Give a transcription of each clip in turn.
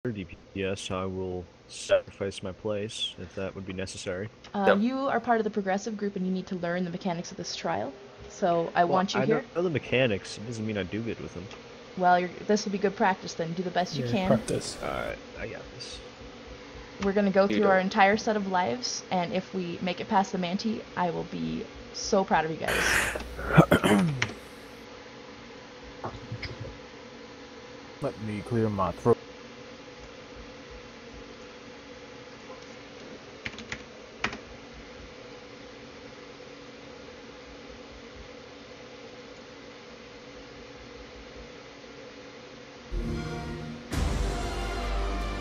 DPS, I will sacrifice my place if that would be necessary. You are part of the progressive group and you need to learn the mechanics of this trial. So I want you I here. know the mechanics. It doesn't mean I do good with them. Well, this will be good practice then. Do the best you can. Practice. Alright, I got this. We're going to go through our entire set of lives, and if we make it past the Manti, I will be so proud of you guys. Let me clear my throat.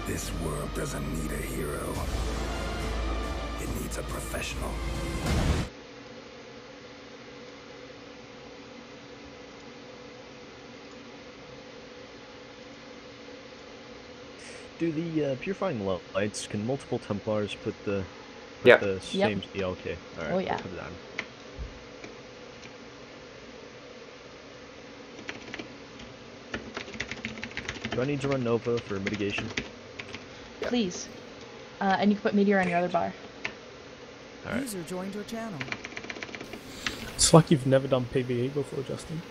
This world doesn't need a hero. It needs a professional. Do the purifying lights, can multiple Templars put the same... Yeah, okay. Alright, oh, yeah. Put it on. Do I need to run Nova for mitigation? Please. And you can put Meteor on your other bar. Alright. User joined your channel. It's like you've never done PvE before, Justin.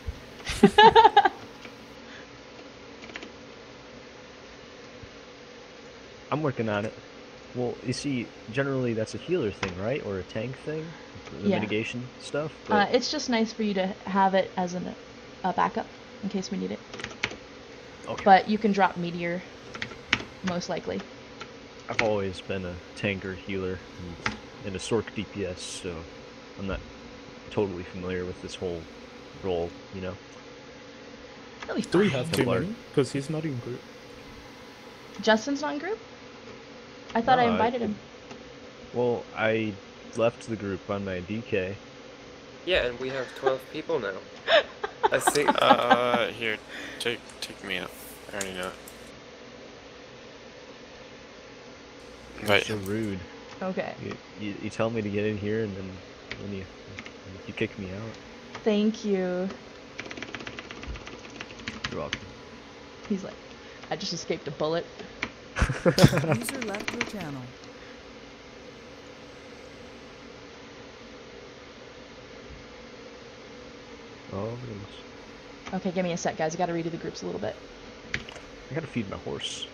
I'm working on it. Well, you see, generally that's a healer thing, right? Or a tank thing? The mitigation stuff? But... it's just nice for you to have it as a backup, in case we need it. Okay. But you can drop Meteor, most likely. I've always been a tanker healer and a Sork DPS, so I'm not totally familiar with this whole role, you know? Do we have too many? Because he's not in group. Justin's not in group? I thought I invited him. Well, I left the group on my DK. Yeah, and we have 12 people now. I think. Here, take me out. I already know. You're so rude. Okay. You tell me to get in here, and then you kick me out. Thank you. You're welcome. He's like, I just escaped a bullet. User left your channel. Oh, goodness. Okay, give me a sec, guys. I gotta redo the groups a little bit. I gotta feed my horse.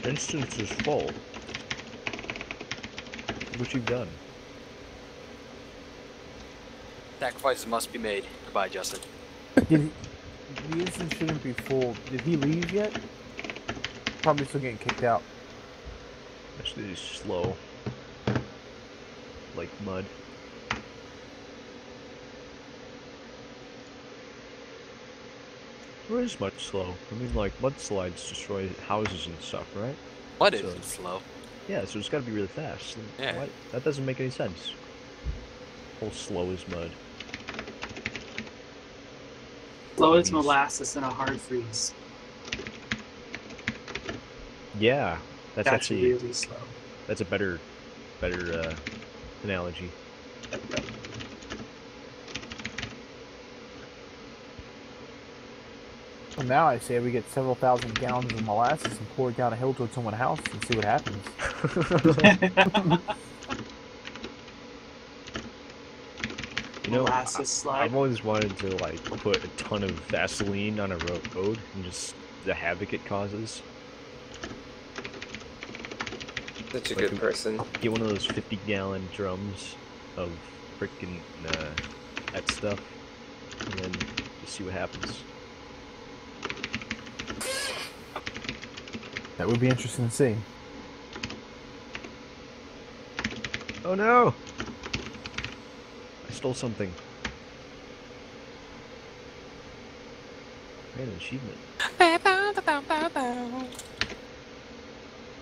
Instance is full. What you've done. Sacrifices must be made. Goodbye, Justin. The instance shouldn't be full. Did he leave yet? Probably still getting kicked out. Actually, he's slow. Like mud. Where is mud slow? I mean, like, mudslides destroy houses and stuff, right? Mud isn't slow. Yeah, so it's gotta be really fast. Yeah. Why? That doesn't make any sense. Whole slow as mud. Slow as molasses in a hard freeze. Yeah, that's actually really slow. That's a better analogy. So now I say we get several thousand gallons of molasses and pour it down a hill towards someone's house and see what happens. You know, I've always wanted to like put a ton of Vaseline on a road and just the havoc it causes. Such a good person. Get one of those 50-gallon drums of frickin' that stuff, and then just see what happens. That would be interesting to see. Oh no! I stole something. I had an achievement.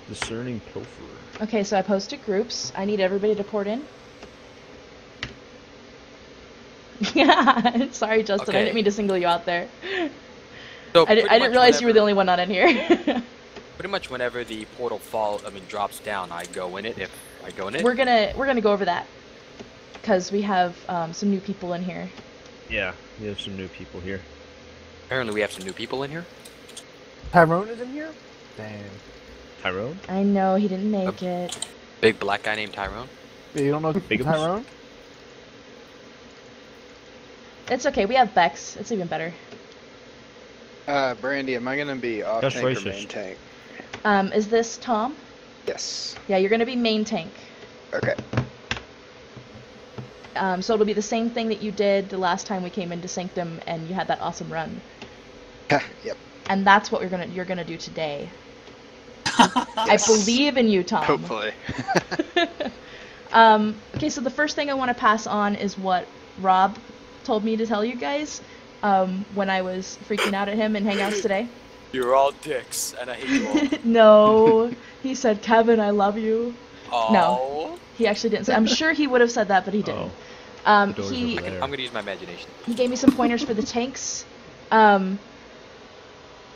Discerning pilferer. Okay, so I posted groups. I need everybody to port in. Yeah, sorry, Justin. Okay. I didn't mean to single you out there. So I didn't realize you were the only one not in here. Pretty much whenever the portal drops down, I go in it. If I go in it, we're gonna go over that. because we have some new people in here. Yeah, we have some new people here. Apparently we have some new people in here. Tyrone is in here? Damn. Tyrone? I know, he didn't make it. Big black guy named Tyrone. Yeah, you don't know Bigums? Tyrone? It's okay, we have Bex. It's even better. Brandy, am I gonna be off That's tank or racist. main tank? Is this Tom? Yes. Yeah, you're gonna be main tank. Okay. So it'll be the same thing that you did the last time we came into Sanctum and you had that awesome run. Yep. And that's what you're gonna do today. I believe in you, Tom. Hopefully. Okay, so the first thing I want to pass on is what Rob told me to tell you guys when I was freaking out at him in Hangouts today. You're all dicks, and I hate you all. No, he said, Kevin, I love you. Oh. No, he actually didn't say. I'm sure he would have said that, but he didn't. The door's He over there. I'm gonna use my imagination. he gave me some pointers for the tanks.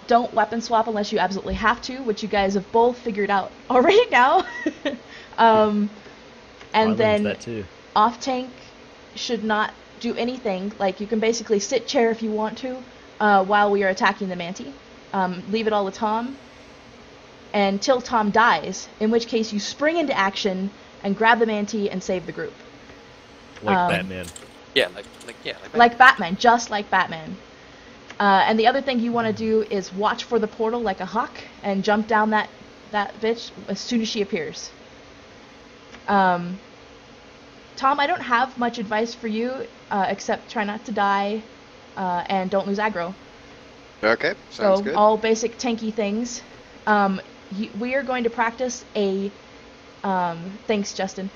Don't weapon swap unless you absolutely have to, which you guys have both figured out already now. And I learned then that too. off tank should not do anything. Like, you can basically sit chair if you want to while we are attacking the Manti. Leave it all to Tom until Tom dies, in which case you spring into action and grab the Manti and save the group. Like Batman. Yeah, Like Batman, just like Batman. And the other thing you want to do is watch for the portal like a hawk and jump down that bitch as soon as she appears. Tom, I don't have much advice for you except try not to die and don't lose aggro. Okay, sounds So good. all basic tanky things. We are going to practice a... thanks, Justin.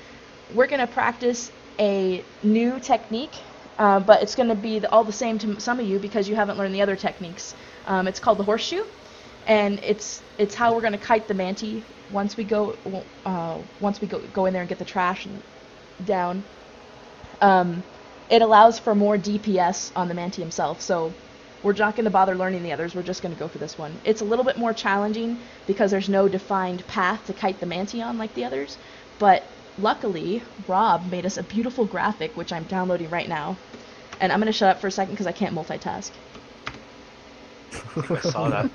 We're going to practice a new technique, but it's going to be all the same to some of you because you haven't learned the other techniques. It's called the horseshoe, and it's how we're going to kite the Manti once we go in there and get the trash down. It allows for more DPS on the Manti himself, so we're not going to bother learning the others. We're just going to go for this one. It's a little bit more challenging because there's no defined path to kite the Manti on like the others, but luckily Rob made us a beautiful graphic, which I'm downloading right now. And I'm going to shut up for a second because I can't multitask. I saw that.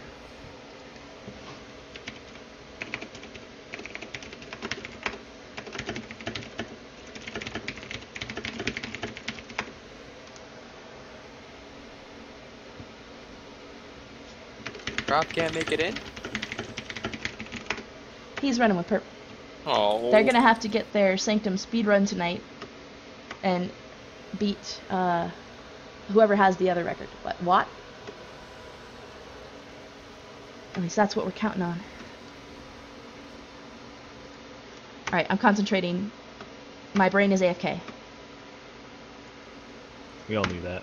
Rob can't make it in? He's running with Perp. Oh. They're going to have to get their Sanctum speedrun tonight and beat whoever has the other record. What? Watt? At least that's what we're counting on. Alright, I'm concentrating. My brain is AFK. We all knew that.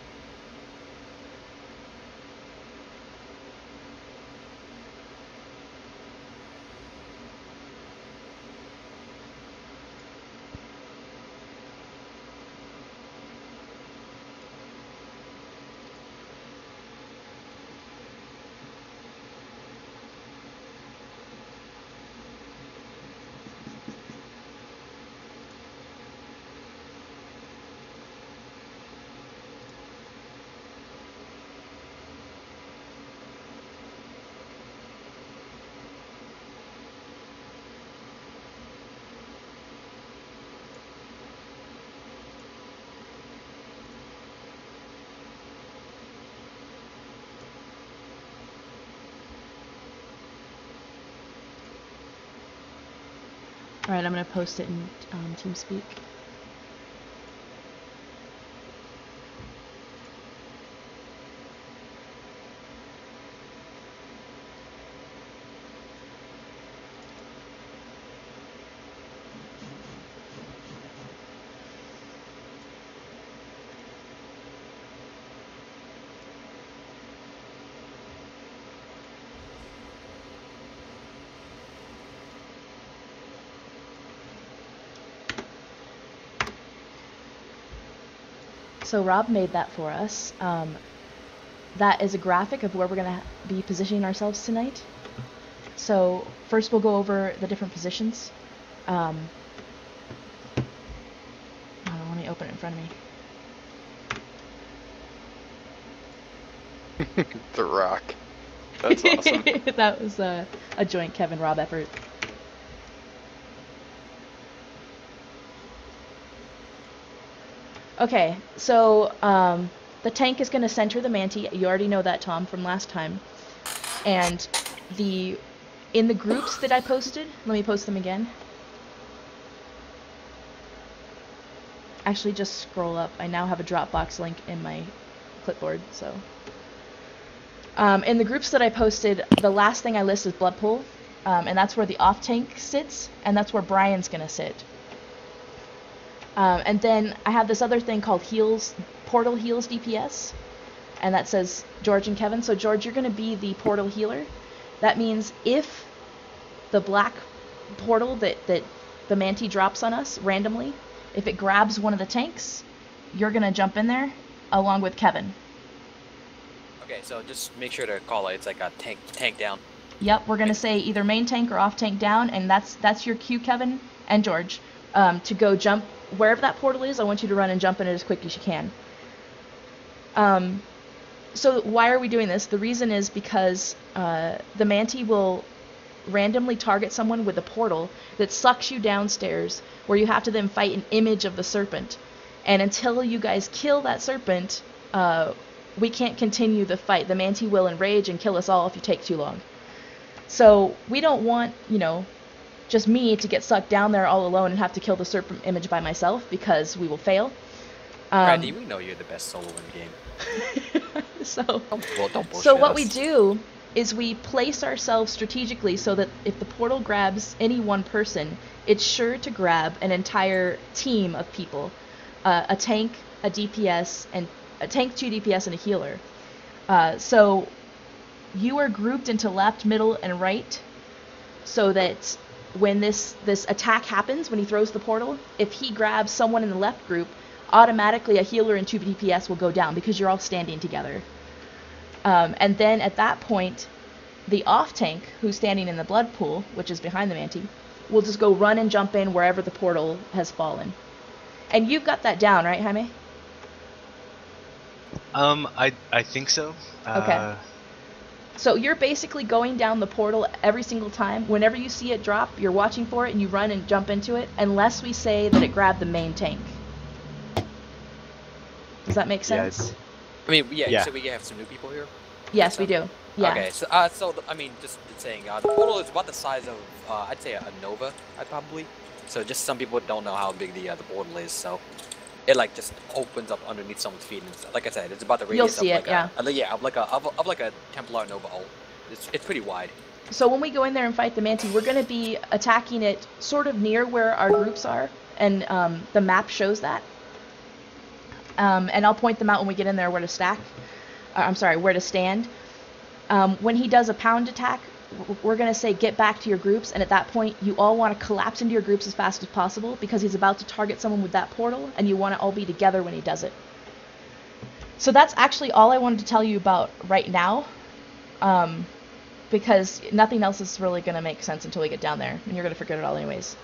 Alright, I'm going to post it in TeamSpeak. So Rob made that for us. That is a graphic of where we're going to be positioning ourselves tonight. So first we'll go over the different positions. Let me open it in front of me. The Rock. That's awesome. That was a joint Kevin Rob effort. Okay, so the tank is going to center the Manti. You already know that, Tom, from last time. And in the groups that I posted, let me post them again. Actually, just scroll up. I now have a Dropbox link in my clipboard, so. In the groups that I posted, the last thing I list is blood pool, and that's where the off tank sits, and that's where Brian's going to sit. And then I have this other thing called heals, portal heals DPS, and that says George and Kevin. So George, you're going to be the portal healer. That means if the black portal that the Manti drops on us randomly, if it grabs one of the tanks, you're going to jump in there along with Kevin. Okay, so just make sure to call it. It's like a tank down. Yep, we're going to say either main tank or off tank down, and that's your cue, Kevin and George, to go jump wherever that portal is. I want you to run and jump in it as quick as you can. So why are we doing this? The reason is because the Manti will randomly target someone with a portal that sucks you downstairs, where you have to then fight an image of the serpent. And until you guys kill that serpent, we can't continue the fight. The Manti will enrage and kill us all if you take too long. So we don't want, just me to get sucked down there all alone and have to kill the serpent image by myself, because we will fail. Randy, we know you're the best solo in the game. So don't bullshit so what us. we do is we place ourselves strategically so that if the portal grabs any one person, it's sure to grab an entire team of people, a tank, a DPS, and a tank, 2 DPS, and a healer. So you are grouped into left, middle, and right, so that when this attack happens, when he throws the portal, if he grabs someone in the left group, automatically a healer and 2 DPS will go down because you're all standing together. And then at that point, the off tank, who's standing in the blood pool, which is behind the Manti, will just go run and jump in wherever the portal has fallen. And you've got that down, right, Jaime? I think so. Okay. So you're basically going down the portal every single time. Whenever you see it drop, you're watching for it and you run and jump into it, unless we say that it grabbed the main tank. Does that make sense? I mean, yeah. Yeah. So we have some new people here. Yes, we do. Yeah. Okay, so I mean, just saying, the portal is about the size of I'd say a Nova, probably. So just some people don't know how big the portal is, so it like just opens up underneath someone's feet, and like I said, it's about the radius You'll see of like it, of like a Templar Nova ult. It's pretty wide. So when we go in there and fight the Manti, we're going to be attacking it sort of near where our groups are, and the map shows that. And I'll point them out when we get in there where to stack. Where to stand. When he does a pound attack, we're going to say get back to your groups, and at that point you all want to collapse into your groups as fast as possible, because he's about to target someone with that portal, and you want to all be together when he does it. So that's actually all I wanted to tell you about right now, because nothing else is really going to make sense until we get down there, and you're going to forget it all anyways.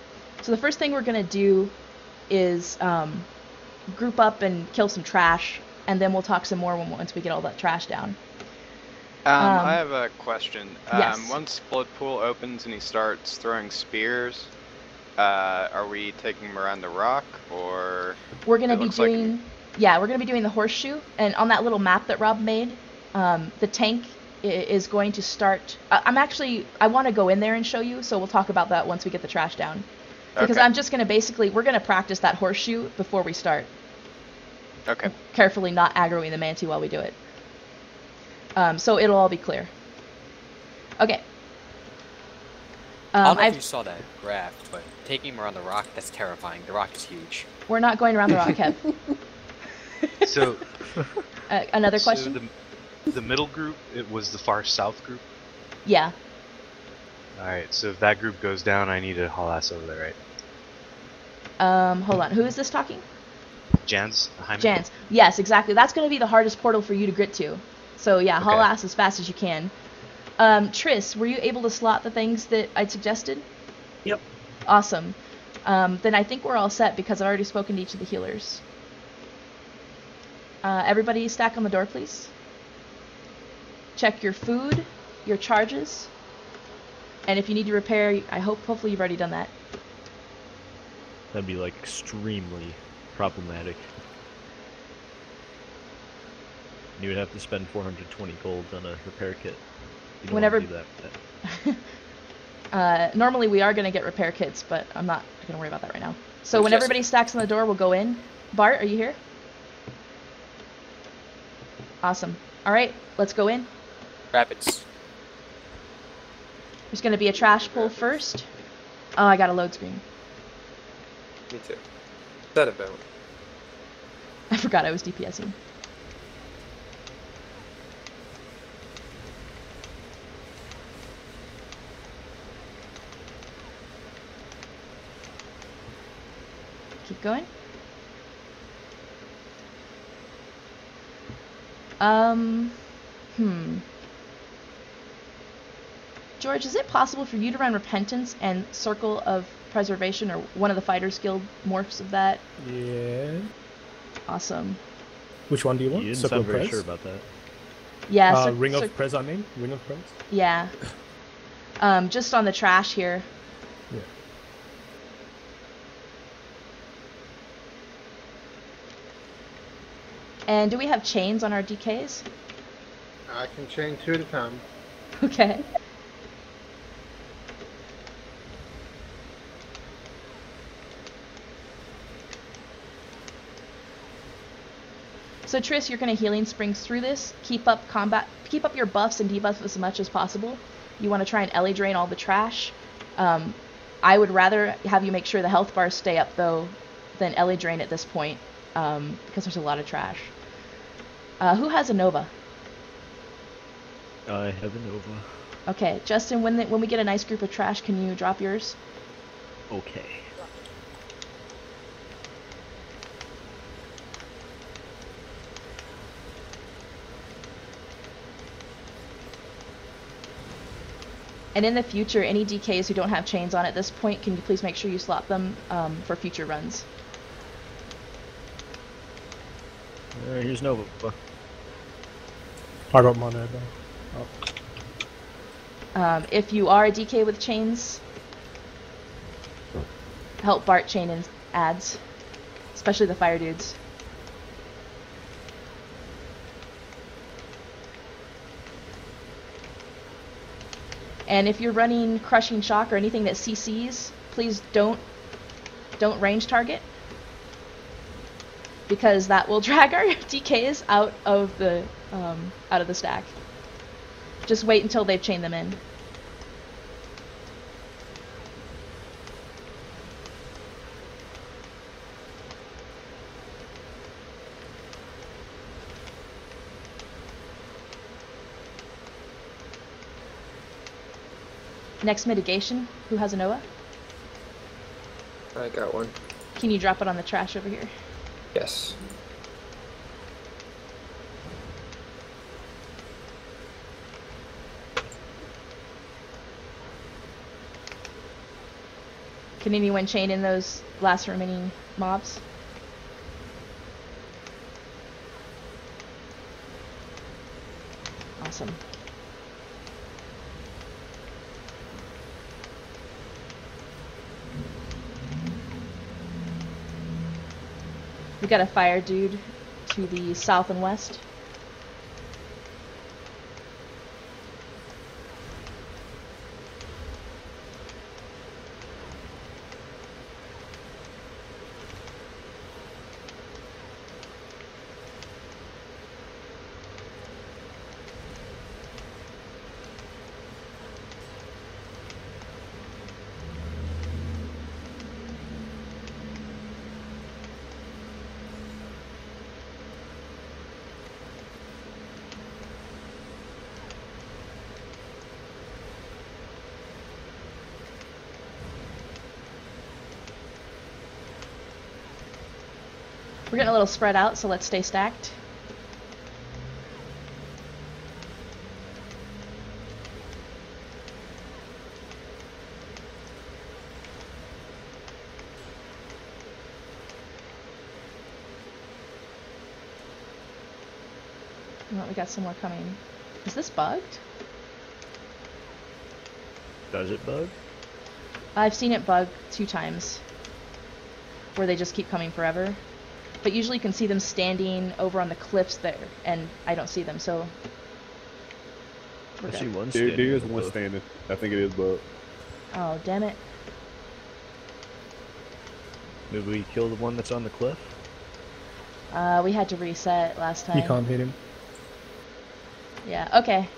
So the first thing we're going to do is group up and kill some trash, and then we'll talk some more once we get all that trash down. I have a question. Yes. Once Blood Pool opens and he starts throwing spears, are we taking him around the rock, or we're going to be doing we're going to be doing the horseshoe, and on that little map that Rob made, the tank is going to start. I want to go in there and show you, so we'll talk about that once we get the trash down, because okay. I'm just going to we're going to practice that horseshoe before we start. Okay. Carefully not aggroing the Manti while we do it. So it'll all be clear. Okay. I don't know if you saw that graph, but taking him around the rock, that's terrifying. The rock is huge. We're not going around the rock, Kev. So, another question? So the middle group, it was the far south group? Yeah. Alright, so if that group goes down, I need to haul ass over there, right? Hold on. Who is this talking? Jans? Jaime? Jans. Yes, exactly. That's going to be the hardest portal for you to grit to. So yeah, haul ass as fast as you can. Triss, were you able to slot the things that I'd suggested? Yep. Awesome. Then I think we're all set, because I've already spoken to each of the healers. Everybody stack on the door, please. Check your food, your charges, and if you need to repair, hopefully you've already done that. That'd be like extremely problematic. You would have to spend 420 gold on a repair kit. You don't Whenever want to do that. normally we are going to get repair kits, but I'm not going to worry about that right now. So when everybody stacks on the door, we'll go in. Bart, are you here? Awesome. All right, let's go in. Rapids. There's going to be a trash pull first. Oh, I got a load screen. Me too. That about. I forgot I was DPSing. Keep going. George, is it possible for you to run Repentance and Circle of Preservation, or one of the Fighters Guild morphs of that? Yeah. Awesome. Which one do you want? You didn't Circle sound of very Prez? sure about that. Yeah. Ring of Prez, I mean? Ring of Prez? Yeah. Just on the trash here. Yeah. And do we have chains on our DKs? I can chain 2 at a time. Okay. So Triss, you're going to Healing Springs through this. Keep up your buffs and debuffs as much as possible. You want to try and Ellie drain all the trash. I would rather have you make sure the health bars stay up though than Ellie drain at this point, because there's a lot of trash. Who has a Nova? I have a Nova. Okay, Justin, when we get a nice group of trash, can you drop yours? Okay. And in the future, any DKs who don't have chains on at this point, can you please make sure you slot them for future runs? Here's Nova. I got my Nova. Oh. If you are a DK with chains, help Bart chain in ads, especially the fire dudes. And if you're running Crushing Shock or anything that CCs, please don't range target, because that will drag our DKs out of the stack. Just wait until they've chained them in. Next mitigation, who has a Noah? I got one. Can you drop it on the trash over here? Yes. Can anyone chain in those last remaining mobs? Awesome. We got a fire dude to the south and west. We're getting a little spread out, so let's stay stacked. Oh, we got some more coming. Is this bugged? Does it bug? I've seen it bug 2 times. Where they just keep coming forever. But usually you can see them standing over on the cliffs there, and I don't see them, so... I see one There standing. is one standing. I think it is bug. Oh, damn it. Maybe we kill the one that's on the cliff? We had to reset last time. You can't hit him. Yeah, okay.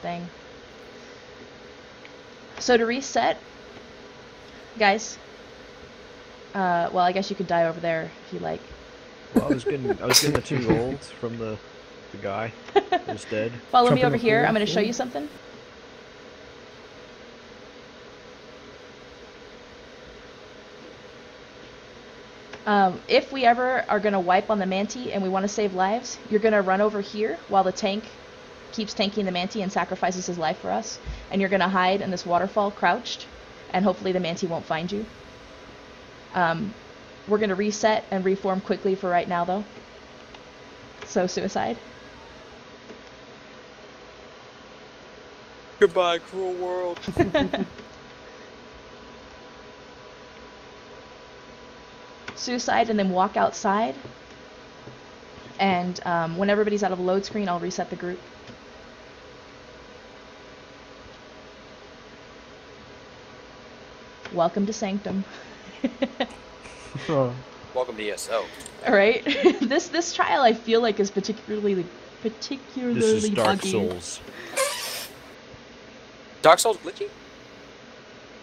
Thing. So to reset, guys, well, I guess you could die over there if you like. Well, I was getting the 2 golds from the guy who's dead. Follow me over here. I'm going to show you something. If we ever are going to wipe on the Manti and we want to save lives, you're going to run over here while the tank keeps tanking the Manti and sacrifices his life for us. And you're going to hide in this waterfall crouched, and hopefully the Manti won't find you. We're going to reset and reform quickly for right now, though. So, suicide. Goodbye, cruel world. Suicide, and then walk outside. And when everybody's out of the load screen, I'll reset the group. Welcome to Sanctum. Welcome to ESO. Alright. this trial I feel like is particularly This is Dark buggy. Souls. Dark Souls glitchy?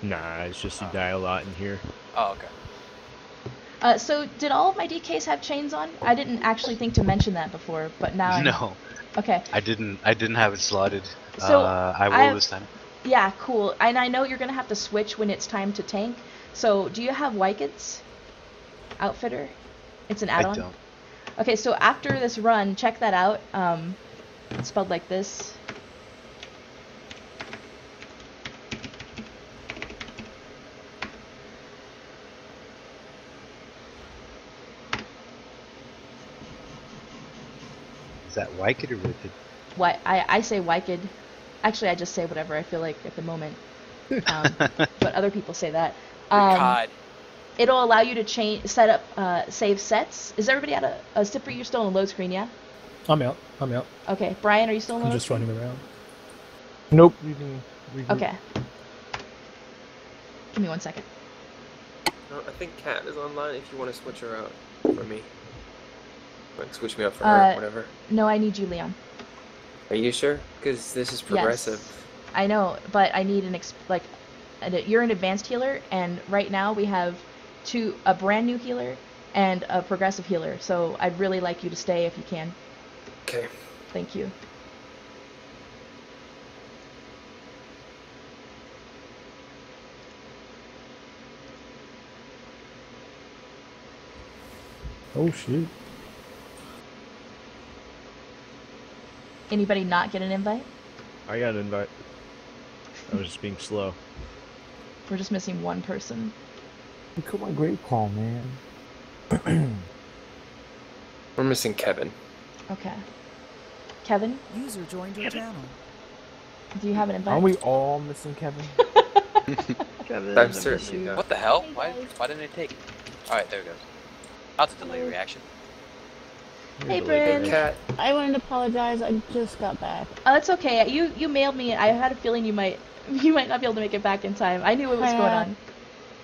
Nah, it's just you die a lot in here. Oh, okay. So did all of my DKs have chains on? I didn't actually think to mention that before, but now No. Okay. I didn't have it slotted. So I will this time. Yeah, cool. And I know you're gonna have to switch when it's time to tank. So do you have Wyket's Outfitter? It's an add-on. I don't. Okay, so after this run, check that out. It's spelled like this. Is that Wyked or Wicked? Why I say Wyked. Actually, I just say whatever I feel like at the moment. But other people say that. God. It'll allow you to set up save sets. Is everybody at a Sipper? You're still on the load screen, yeah? I'm out. Okay, Brian, are you still on the I'm load just screen? running around. Nope. You can regroup. Okay. Give me 1 second. I think Kat is online if you want to switch her out for me. Like, switch me up for her, whatever. No, I need you, Leon. Are you sure? Because this is progressive. Yes. I know, but I need you're an advanced healer, and right now we have a brand new healer and a progressive healer, so I'd really like you to stay if you can. Okay. Thank you. Oh shit. Anybody not get an invite? I got an invite. I was just being slow. We're just missing one person. You killed my great call, man. We're missing Kevin. Okay. Kevin? User joined your channel. Do you have an invite? Aren't we all missing Kevin? Kevin, I'm certainly not. What the hell? Why didn't it take? Alright, there it goes. That's a delay reaction. Hey, Bryn. Kat. I wanted to apologize. I just got back. Oh, that's okay. You mailed me. I had a feeling you might not be able to make it back in time. I knew what was going on.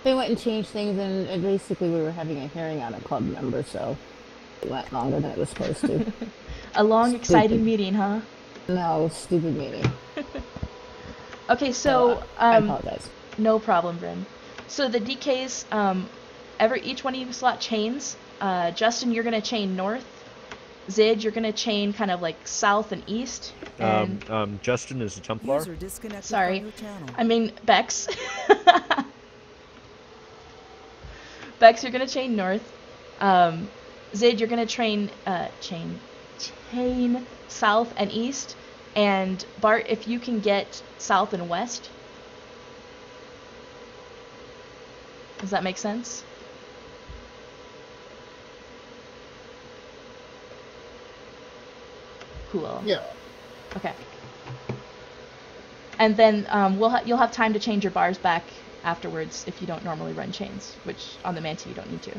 They went and changed things, and basically we were having a hearing on a club member, so it went longer than it was supposed to. A long, exciting meeting, huh? No, stupid meeting. Okay, so I apologize. No problem, Bryn. So the DKs, each one of you slot chains. Justin, you're gonna chain north. Zid, you're gonna chain kind of like south and east. And Justin is a Templar. Sorry, I mean Bex. Bex, you're gonna chain north. Zid, you're gonna chain south and east. And Bart, if you can get south and west. Does that make sense? Cool. Yeah. Okay. And then you'll have time to change your bars back afterwards if you don't normally run chains, which on the Manti you don't need to.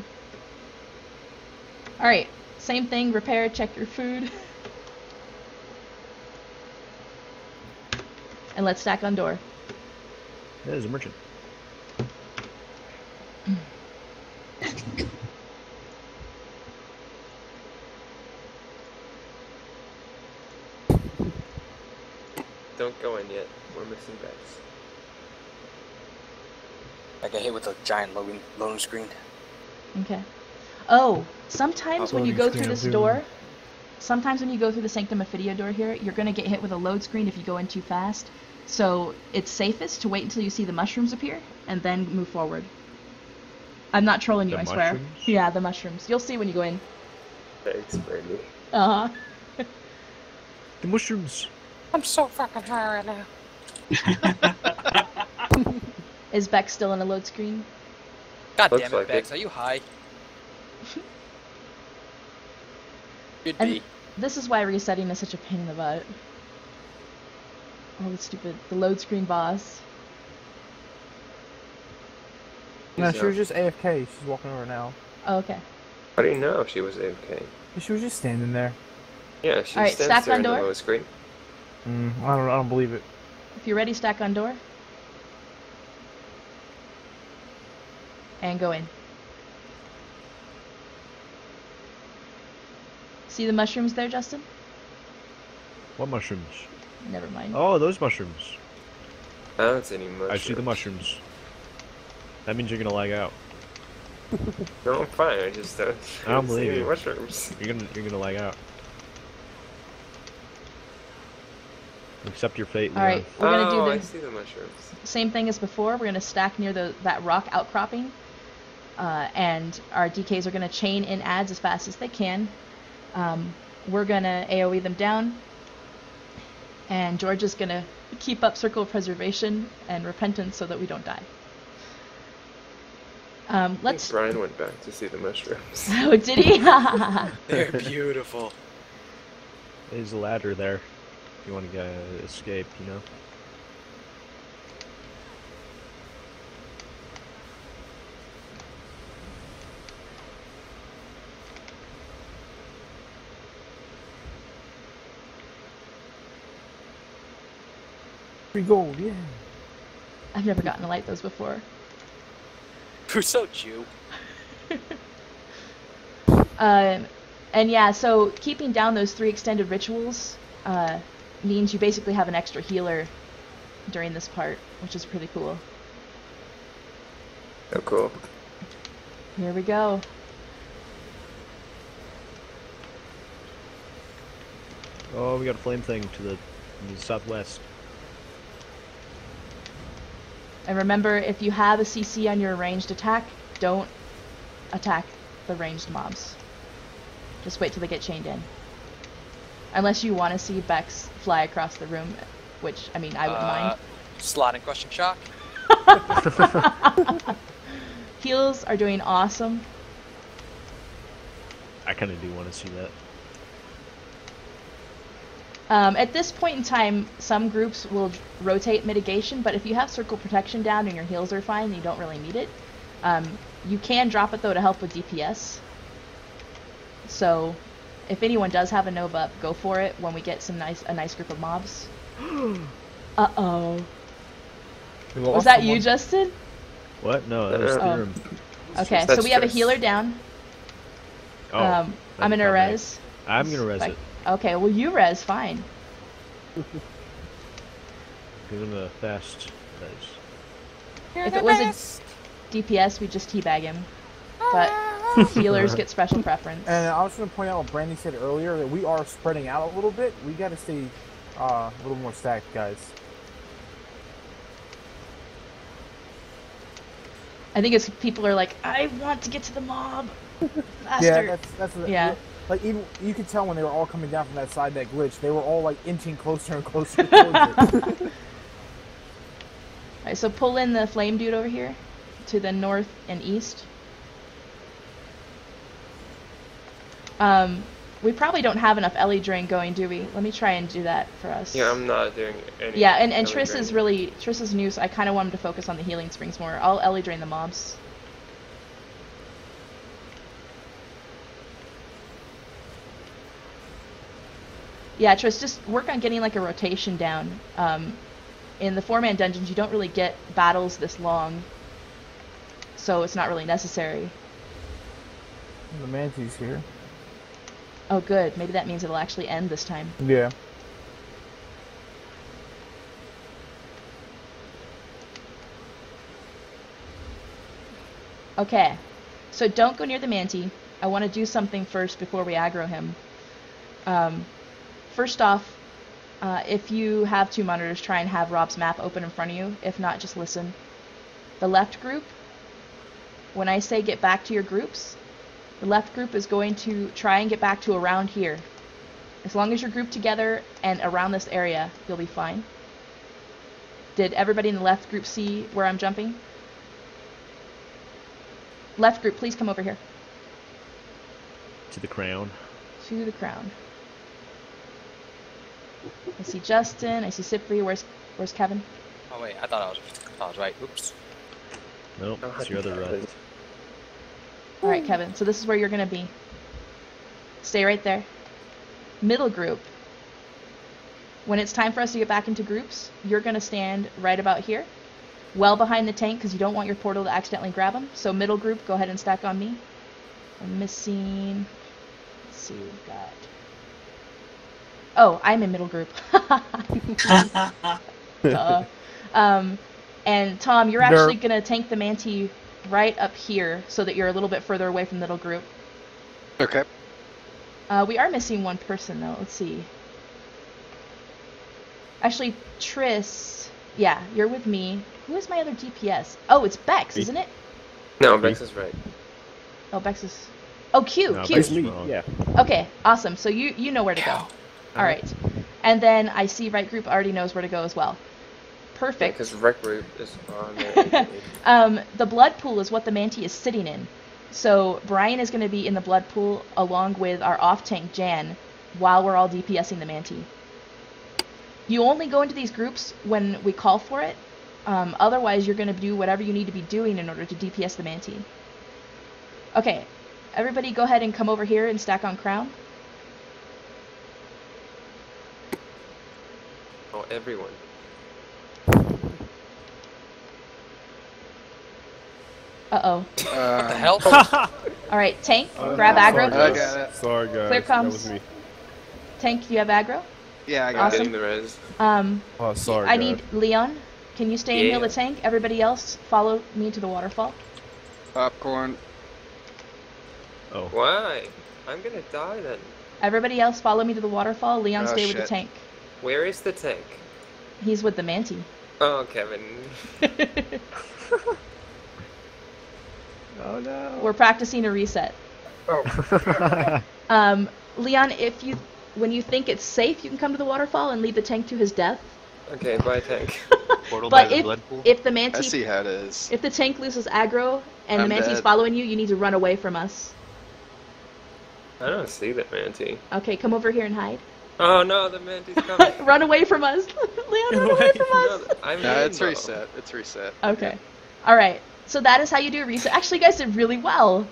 All right. Same thing. Repair. Check your food. And let's stack on door. There's a merchant. Don't go in yet. We're missing bets. I got hit with a giant loading screen. Okay. Oh, sometimes when you go through this door, sometimes when you go through the Sanctum Ophidia door here, you're going to get hit with a load screen if you go in too fast. So it's safest to wait until you see the mushrooms appear and then move forward. I'm not trolling you, I swear. Mushrooms? Yeah, the mushrooms. You'll see when you go in. Thanks, Brandy. Uh-huh. The mushrooms. I'm so fucking high right now. Is Beck still in a load screen? God Looks damn it, like Bex, it. are you high? Could And be. this is why resetting is such a pain in the butt. All the load screen boss. No, she was just AFK. She's walking over now. Oh, okay. How do you know she was AFK? She was just standing there. Yeah, she Alright, stands stack there on in the door. low screen. I don't believe it. If you're ready, stack on door. And go in. See the mushrooms there, Justin? What mushrooms? Never mind. Oh, those mushrooms. I don't see any mushrooms. I see the mushrooms. That means you're gonna lag out. No, I'm fine. I just don't. I don't see believe any you. mushrooms. You're gonna lag out. Accept your fate, Leon. Alright, we're gonna do I the see the mushrooms. same thing as before. We're gonna stack near that rock outcropping. And our DKs are gonna chain in adds as fast as they can. We're gonna AoE them down. And George is gonna keep up Circle of Preservation and Repentance so that we don't die. Let's. Brian went back to see the mushrooms. Oh, did he? They're beautiful. There's a ladder there. If you want to escape, you know. Free gold, yeah. I've never gotten to light those before. Who's so Jew? And yeah, so keeping down those 3 extended rituals means you basically have an extra healer during this part, which is pretty cool. Oh, cool. Here we go. Oh, we got a flame thing to the southwest. And remember, if you have a CC on your ranged attack, don't attack the ranged mobs. Just wait till they get chained in. Unless you want to see Bex fly across the room, which, I mean, I wouldn't mind. Sliding question shock. Heals are doing awesome. I kind of do want to see that. At this point in time, some groups will rotate mitigation, but if you have circle protection down and your heals are fine and you don't really need it, you can drop it though to help with DPS. So, if anyone does have a Nova up, go for it when we get a nice group of mobs. Uh-oh. Was that you, Justin? What? No, that was Theorem. Okay, so we have a healer down. Oh, I'm gonna res. I'm gonna res it. Okay, well you res, fine. Give him a fast res. If it was a DPS, we'd just teabag him. But healers get special preference. And I was going to point out what Brandy said earlier, that we are spreading out a little bit. We got to stay a little more stacked, guys. I think it's people are like, I want to get to the mob faster. Yeah, that's yeah. Like, even you could tell when they were all coming down from that side that glitch, they were all like inching closer and closer and closer. Alright, so pull in the flame dude over here to the north and east. We probably don't have enough Ellie drain going, do we? Let me try and do that for us. Yeah, I'm not doing any. Yeah, and Ellie Triss drain. is really Triss is new, so I kind of want him to focus on the healing springs more. I'll Ellie drain the mobs. Yeah, Triss, just work on getting like a rotation down. In the 4-man dungeons, you don't really get battles this long, so it's not really necessary. The Manti's here. Oh, good. Maybe that means it'll actually end this time. Yeah. Okay, so don't go near the Manti. I want to do something first before we aggro him. First off, if you have 2 monitors, try and have Rob's map open in front of you. If not, just listen. The left group, when I say get back to your groups, the left group is going to try and get back to around here. As long as you're grouped together and around this area, you'll be fine. Did everybody in the left group see where I'm jumping? Left group, please come over here. To the crown. To the crown. I see Justin. I see Cypri. Where's Kevin? Oh wait, I thought I was right. Oops. Nope, it's your other right. All right, Kevin. So this is where you're gonna be. Stay right there. Middle group. When it's time for us to get back into groups, you're gonna stand right about here, well behind the tank, because you don't want your portal to accidentally grab them. So middle group, go ahead and stack on me. I'm missing. Let's see, we've got. Oh, I'm in middle group. And Tom, you're actually gonna tank the Manti right up here so that you're a little bit further away from middle group. Okay. We are missing 1 person though. Let's see. Actually, Triss. Yeah, you're with me. Who is my other DPS? Oh, it's Bex, isn't it? No, Bex is right. Oh, Bex is. Oh, Q. No, Q. Bex is wrong. Yeah. Okay, awesome. So you know where to go. All right. And then I see right group already knows where to go as well. Perfect. Because rec group is on there. The blood pool is what the Manti is sitting in. So Brian is going to be in the blood pool along with our off tank Jan while we're all DPSing the Manti. You only go into these groups when we call for it. Otherwise, you're going to do whatever you need to be doing in order to DPS the Manti. Okay, everybody go ahead and come over here and stack on crown. Oh, everyone. Uh-oh. What the hell? Alright, tank, grab aggro, Sorry, please. guys. Sorry, guys. Clear That comms. was me. Tank, you have aggro? Yeah, I got Awesome. The res. Oh, sorry, I guys. need Leon. Can you stay and heal the tank? Everybody else, follow me to the waterfall. popcorn. Oh. Why? I'm gonna die then. Everybody else, follow me to the waterfall. Leon, Oh, stay with the shit. tank. Where is the tank? He's with the Manti. Oh, Kevin. Oh no. We're practicing a reset. Oh. Leon, when you think it's safe, you can come to the waterfall and lead the tank to his death. Okay, bye tank. Portal by But the blood pool? if the I Manti, see how it is. if the tank loses aggro and the I'm Manti's dead. following you, you need to run away from us. I don't see the Manti. Okay, come over here and hide. Oh no, the Manti's coming. Run away from us, Leon. Run away from us. No, I'm No, in, it's though. reset. It's reset. Okay. All right. So that is how you do a reset. Actually, you guys did really well.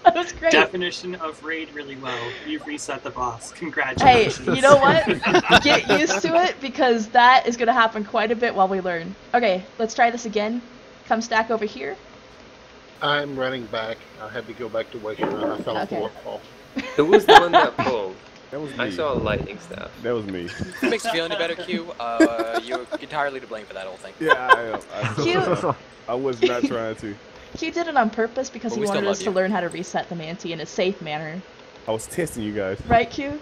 That was great. Definition of raid really well. You've reset the boss. Hey, Congratulations. you know what? Get used to it because that is going to happen quite a bit while we learn. Okay, let's try this again. Come stack over here. I'm running back. I had to go back to Wake I fell off the Okay. waterfall. Who was the one that pulled? That was me. I saw a lightning staff. That was me. If it makes you feel any better, Q, you're entirely to blame for that whole thing. Yeah, I Cute. I was not trying to. He did it on purpose because But he we still wanted us love to you. learn how to reset the Manti in a safe manner. I was testing you guys. Right, Q?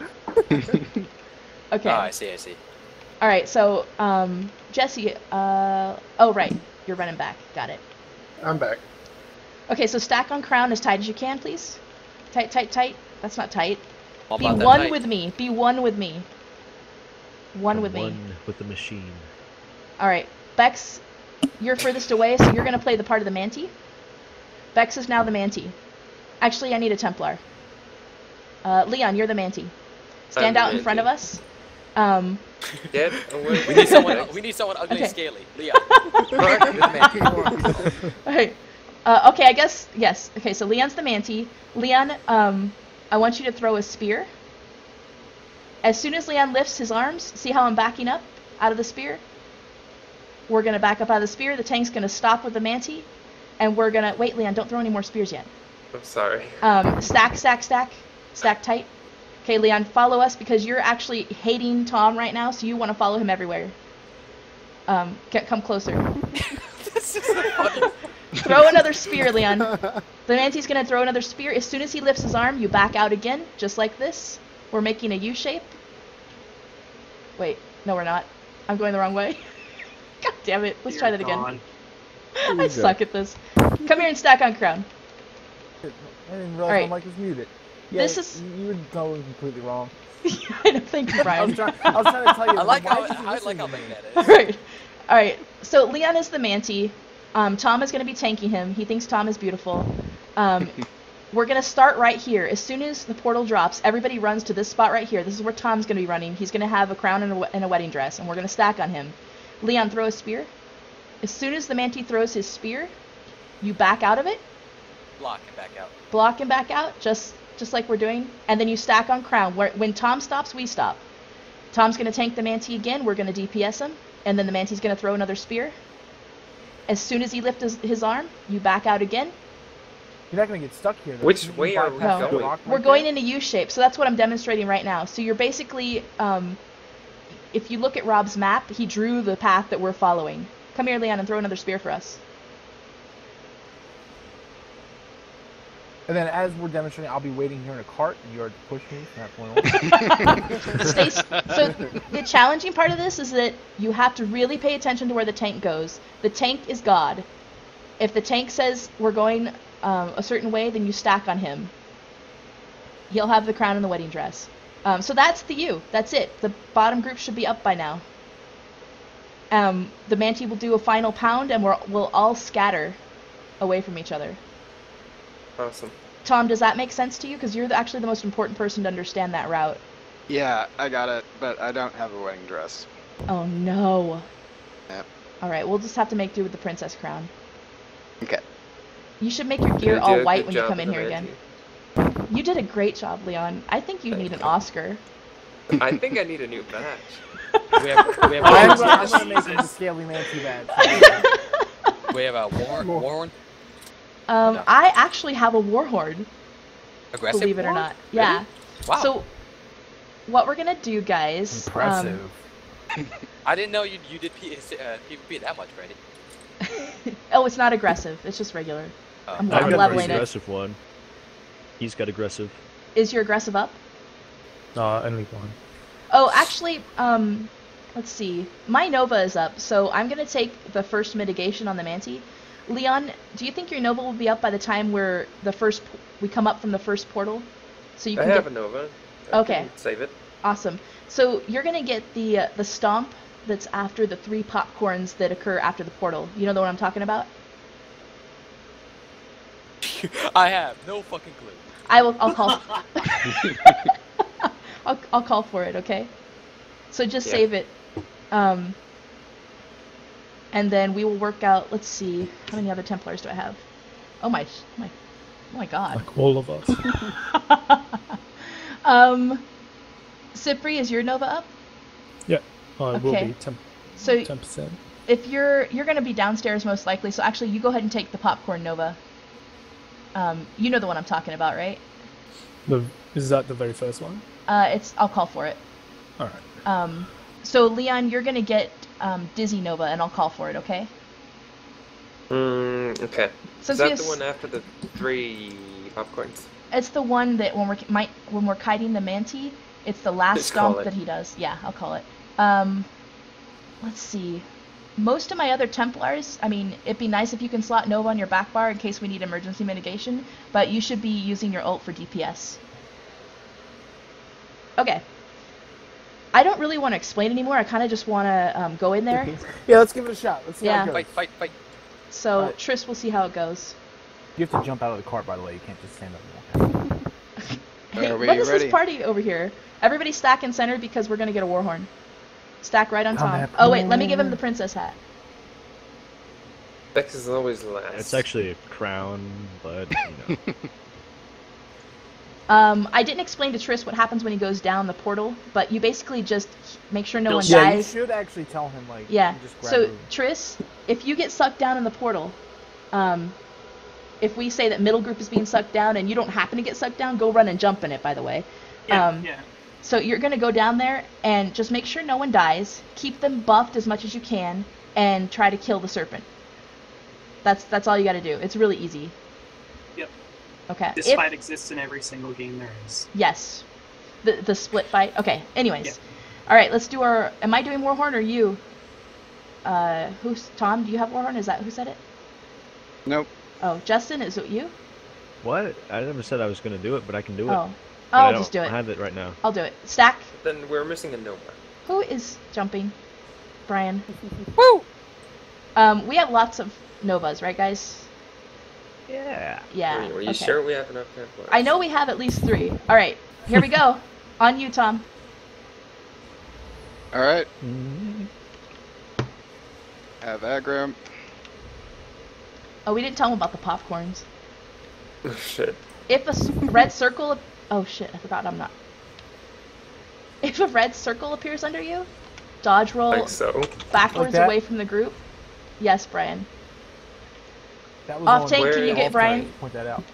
Okay. Ah, I see. All right, so, Jesse, oh, right. You're running back. Got it. I'm back. Okay, so stack on crown as tight as you can, please. Tight, tight, tight. That's not tight. All Be about that one tight. with me. Be one with me. One with me. One with the machine. All right, Bex, you're furthest away, so you're gonna play the part of the Manti. Vex is now the Manti. Actually, I need a Templar. Leon, you're the Manti. Stand out in front of us. Get away. We need someone. We need someone ugly and scaly. Leon. Alright. Okay, I guess yes. Okay, so Leon's the Manti. Leon, I want you to throw a spear. As soon as Leon lifts his arms, see how I'm backing up out of the spear? We're gonna back up out of the spear. The tank's gonna stop with the Manti, and we're gonna wait. Leon, don't throw any more spears yet. I'm sorry. Stack tight. Okay, Leon, follow us because you're actually hating Tom right now, so you want to follow him everywhere. Come closer. This is so funny. Throw another spear, Leon. The Manti's gonna throw another spear. As soon as he lifts his arm, you back out again, just like this. We're making a U shape. Wait, no, we're not. I'm going the wrong way. God damn it. Let's try that again. I suck at this. Come here and stack on crown. I didn't realize my mic was muted. Yeah, this is... You were going completely wrong. I know, thank you, Brian. I was trying to tell you. I like how big that is. Alright, so Leon is the Manti. Tom is going to be tanking him. He thinks Tom is beautiful. We're going to start right here. As soon as the portal drops, everybody runs to this spot right here. This is where Tom's going to be running. He's going to have a crown and a wedding dress, and we're going to stack on him. Leon, throw a spear. As soon as the Manti throws his spear, you back out of it. Block and back out. Block and back out, just like we're doing. And then you stack on crown. When Tom stops, we stop. Tom's going to tank the Manti again. We're going to DPS him. And then the Manti's going to throw another spear. As soon as he lifts his arm, you back out again. You're not going to get stuck here, though. Which way are we going? We're going in a U shape, so that's what I'm demonstrating right now. So you're basically, if you look at Rob's map, he drew the path that we're following. Come here, Leon, and throw another spear for us. And then as we're demonstrating, I'll be waiting here in a cart, and you are to push me from that point on. So the challenging part of this is that you have to really pay attention to where the tank goes. The tank is God. If the tank says we're going a certain way, then you stack on him. He'll have the crown and the wedding dress. So that's the U. That's it. The bottom group should be up by now. The Manti will do a final pound, and we'll all scatter away from each other. Awesome. Tom, does that make sense to you? Because you're actually the most important person to understand that route. Yeah, I got it, but I don't have a wedding dress. Oh no. Yep. Alright, we'll just have to make do with the princess crown. Okay. You should make your gear all white when you come in here again. You did a great job, Leon. I think you need an Oscar. I think I need a new badge. I'm gonna make him the Scaly Manti badge. We have a warhorn. I actually have a warhorn. Aggressive. Believe it or not. Really? Yeah. Wow. So, what we're gonna do, guys? Impressive. I didn't know you did PvP that much, Brady. Oh, it's not aggressive. It's just regular. I'm I've got leveling the it. aggressive one. He's got aggressive. Is your aggressive up? Only one. Oh, actually, let's see. My Nova is up, so I'm gonna take the first mitigation on the Manti. Leon, do you think your Nova will be up by the time we come up from the first portal? So you can have a Nova. I can save it. Awesome. So you're gonna get the stomp that's after the 3 popcorns that occur after the portal. You know the one I'm talking about? I have no fucking clue. I'll call. I'll call for it. Okay. So just save it. And then we will work out. Let's see. How many other Templars do I have? Oh my God. Like all of us. Cypri, is your Nova up? Yeah. It will be 10%. So 10%. If you're gonna be downstairs most likely. So actually, you go ahead and take the popcorn Nova. You know the one I'm talking about, right? Is that the very first one? I'll call for it. All right. So Leon, you're gonna get Dizzy Nova, and I'll call for it. Okay. Okay. So is that the one after the 3 popcorns? It's the one that when we're kiting the Manti, it's the last stomp that he does. Yeah, I'll call it. Let's see. Most of my other Templars, I mean, it'd be nice if you can slot Nova on your back bar in case we need emergency mitigation, but you should be using your ult for DPS. Okay. I don't really want to explain anymore. I kind of just want to go in there. Yeah, let's give it a shot. Let's see how it goes. Fight. So Triss, we'll see how it goes. You have to jump out of the cart, by the way. You can't just stand up and walk out. Hey, Are we what is ready? this party over here? Everybody stack in center because we're gonna get a war horn. Stack right on Tom. Combat Oh wait, let me give him the princess hat. Bex is always last. It's actually a crown, but you know. I didn't explain to Triss what happens when he goes down the portal, but you basically just make sure no one Yeah, dies. you should actually tell him, like, Yeah. you just grab So her. Triss, if you get sucked down in the portal, if we say that middle group is being sucked down and you don't happen to get sucked down, go run and jump in it, by the way. Yeah. So you're going to go down there and just make sure no one dies, keep them buffed as much as you can, and try to kill the serpent. That's all you got to do. It's really easy. Yep. Okay. This fight exists in every single game there is. Yes. The split fight. Okay. Anyways. Yeah. All right, let's do our... Am I doing Warhorn or you? Who's... Tom, do you have Warhorn? Is that who said it? Nope. Oh, Justin, is it you? What? I never said I was going to do it, but I can do it. Oh. But I'll I just do don't it. have it right now. I'll do it. Stack. Then we're missing a Nova. Who is jumping? Brian. Woo! We have lots of Novas, right, guys? Yeah. Yeah. Were you okay. sure we have enough Templars? I know we have at least 3. All right, here we go. On you, Tom. All right. Have aggro. Oh, we didn't tell him about the popcorns. Oh, shit. If a red circle... Oh, shit, I forgot I'm not... If a red circle appears under you, dodge roll Like so. backwards Like away from the group. Yes, Brian. That was Off on tank, can you off get tank. Brian? Point that out.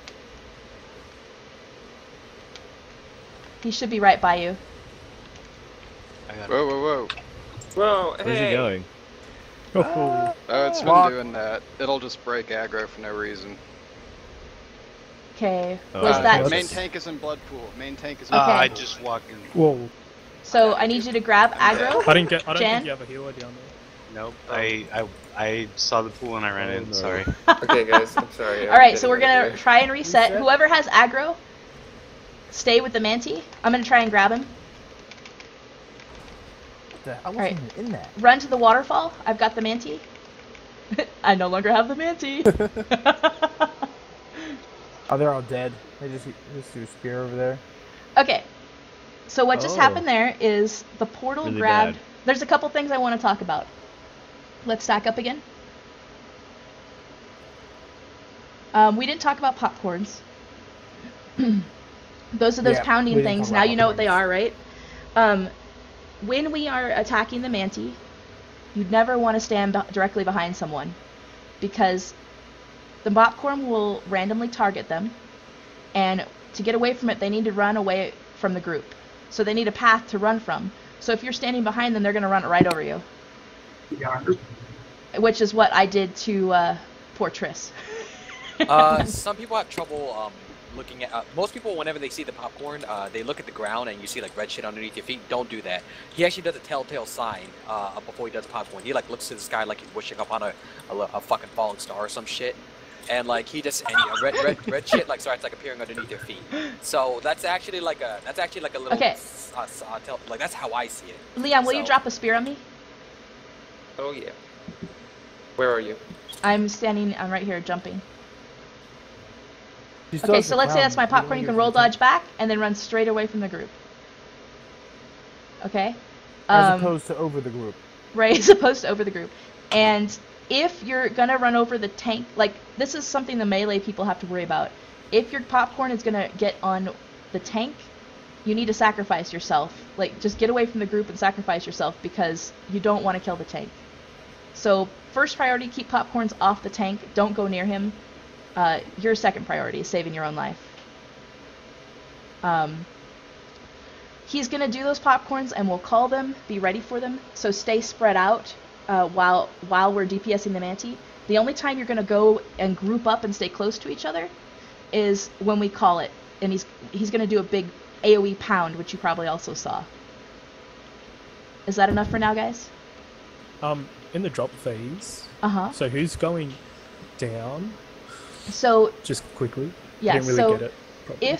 He should be right by you. Whoa, whoa, whoa. Whoa, Where's he going? Oh, it's been Walk. doing that. It'll just break aggro for no reason. Okay, Oh, was that... Main tank is in blood pool. Main tank is in Okay. I just walked in. Whoa. So I need you to grab aggro. I don't Jan? think you have a healer down there. Nope. I saw the pool and I ran in. no. Sorry. Okay, guys, I'm sorry. All right, so we're gonna Okay. try and reset. Reset. Whoever has aggro, stay with the Manti. I'm gonna try and grab him. I wasn't Alright. even in that. Run to the waterfall. I've got the Manti. I no longer have the Manti. Oh, they're all dead. They just do a spear over there. Okay. So what just Oh. happened there is the portal Really grabbed... bad. There's a couple things I want to talk about. Let's stack up again. We didn't talk about popcorns. Those are those Yeah, pounding we didn't things. talk Now about you know what they popcorns. are, right? When we are attacking the Manti, you'd never want to stand directly behind someone, because the popcorn will randomly target them, and to get away from it, they need to run away from the group. So they need a path to run from. So if you're standing behind them, they're going to run right over you. Yeah. Which is what I did to poor Triss. Some people have trouble looking at... most people, whenever they see the popcorn, they look at the ground and you see like red shit underneath your feet. Don't do that. He actually does a telltale sign before he does popcorn. He like looks to the sky like he's wishing upon a fucking falling star or some shit. And like he just red shit like starts like appearing underneath your feet. So that's actually like a little Okay. like that's how I see it. Liam, will you So- drop a spear on me? Oh, yeah. Where are you? I'm right here jumping. She still Okay, has so the let's say crown. that's my You don't popcorn. You get can to roll the tank. dodge back and then run straight away from the group. Okay? As opposed to over the group. Right, as opposed to over the group. And if you're gonna run over the tank, like, this is something the melee people have to worry about. If your popcorn is gonna get on the tank, you need to sacrifice yourself. Like, just get away from the group and sacrifice yourself, because you don't want to kill the tank. So, first priority, keep popcorns off the tank. Don't go near him. Your second priority is saving your own life. He's gonna do those popcorns, and we'll call them. Be ready for them. So stay spread out while we're DPSing the Manti. The only time you're gonna go and group up and stay close to each other is when we call it, and he's gonna do a big AOE pound, which you probably also saw. Is that enough for now, guys? In the drop phase. Uh-huh. So who's going down? So Just quickly. yeah, Didn't really so get it properly.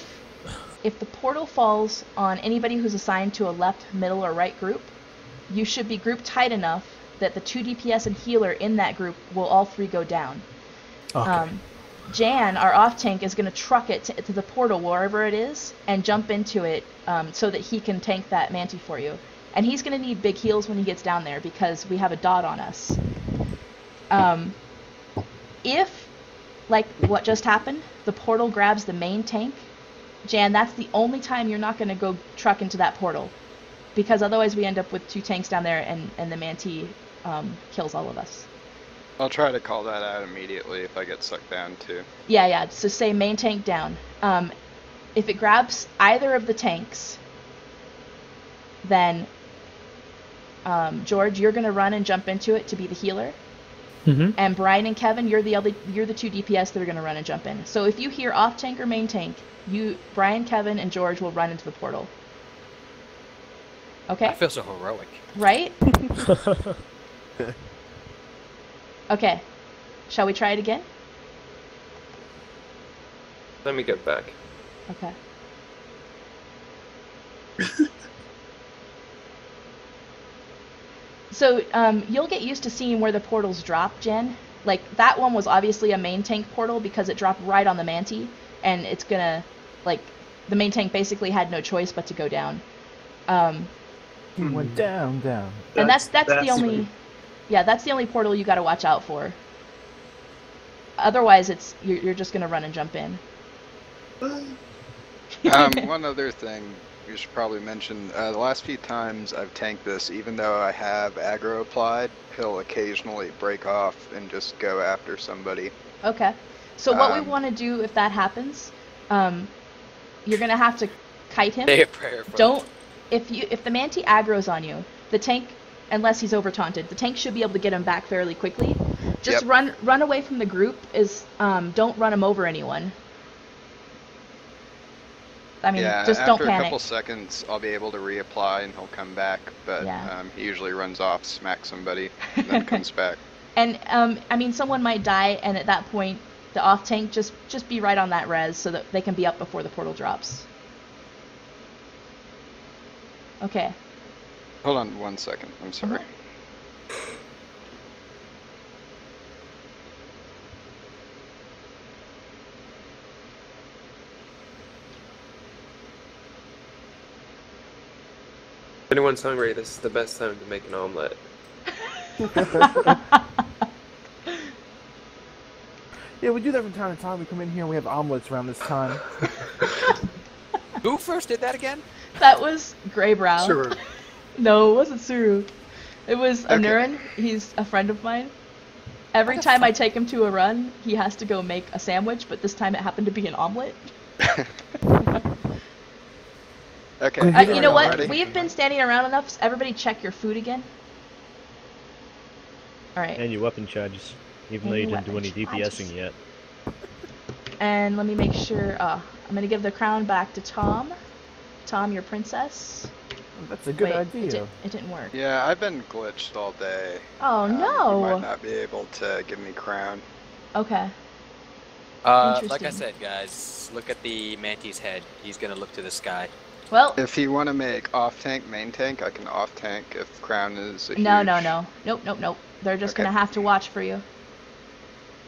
if the portal falls on anybody who's assigned to a left, middle, or right group, you should be grouped tight enough that the 2 DPS and healer in that group will all 3 go down. Okay. Jan, our off tank, is going to truck it to the portal wherever it is and jump into it so that he can tank that Manti for you. And he's going to need big heals when he gets down there because we have a dot on us. If, like what just happened, the portal grabs the main tank, Jan, that's the only time you're not going to go truck into that portal. Because otherwise we end up with 2 tanks down there and the Manti kills all of us. I'll try to call that out immediately if I get sucked down too. Yeah, so say main tank down. If it grabs either of the tanks, then George, you're going to run and jump into it to be the healer. And Brian and Kevin, you're the 2 DPS that are going to run and jump in. So if you hear off tank or main tank, Brian, Kevin, and George will run into the portal. Okay? I feel so heroic. Right? Okay. Shall we try it again? Let me get back. Okay. So, you'll get used to seeing where the portals drop, Jen. Like, that one was obviously a main tank portal because it dropped right on the Manti, and it's gonna, like, the main tank basically had no choice but to go down. He went down. And that's the only, yeah, that's the only portal you gotta watch out for. Otherwise, you're just gonna run and jump in. One other thing we should probably mention, the last few times I've tanked this, even though I have aggro applied, he'll occasionally break off and just go after somebody. Okay. So what we want to do if that happens, you're gonna have to kite him. Say a prayer for Don't, if the Manti aggro's on you, the tank, unless he's over taunted, the tank should be able to get him back fairly quickly. Just run away from the group. Don't run him over anyone. I mean, just don't panic. After a couple seconds, I'll be able to reapply and he'll come back, but he usually runs off, smacks somebody, and then comes back. And, I mean, someone might die, and at that point, the off tank, just be right on that res so that they can be up before the portal drops. Okay. Hold on 1 second, I'm sorry. If anyone's hungry, this is the best time to make an omelet. Yeah, we do that from time to time. We come in here and we have omelets around this time. Who first did that again? That was Greybrow. Sure. No, it wasn't Suru. It was Anurin. He's a friend of mine. Every time I take him to a run, he has to go make a sandwich, but this time it happened to be an omelet. Okay. You know what? We've been standing around enough, so everybody check your food again. Alright. And your weapon charges, even though you didn't do any DPSing yet. And let me make sure, I'm gonna give the crown back to Tom. Tom, your princess. That's a good idea. It didn't work. Yeah, I've been glitched all day. Oh no! You might not be able to give me crown. Okay. Like I said, guys, look at the Manti's head. He's gonna look to the sky. Well, if you want to make off tank, main tank, I can off tank if crown is a No. huge... Nope. They're just gonna have to watch for you.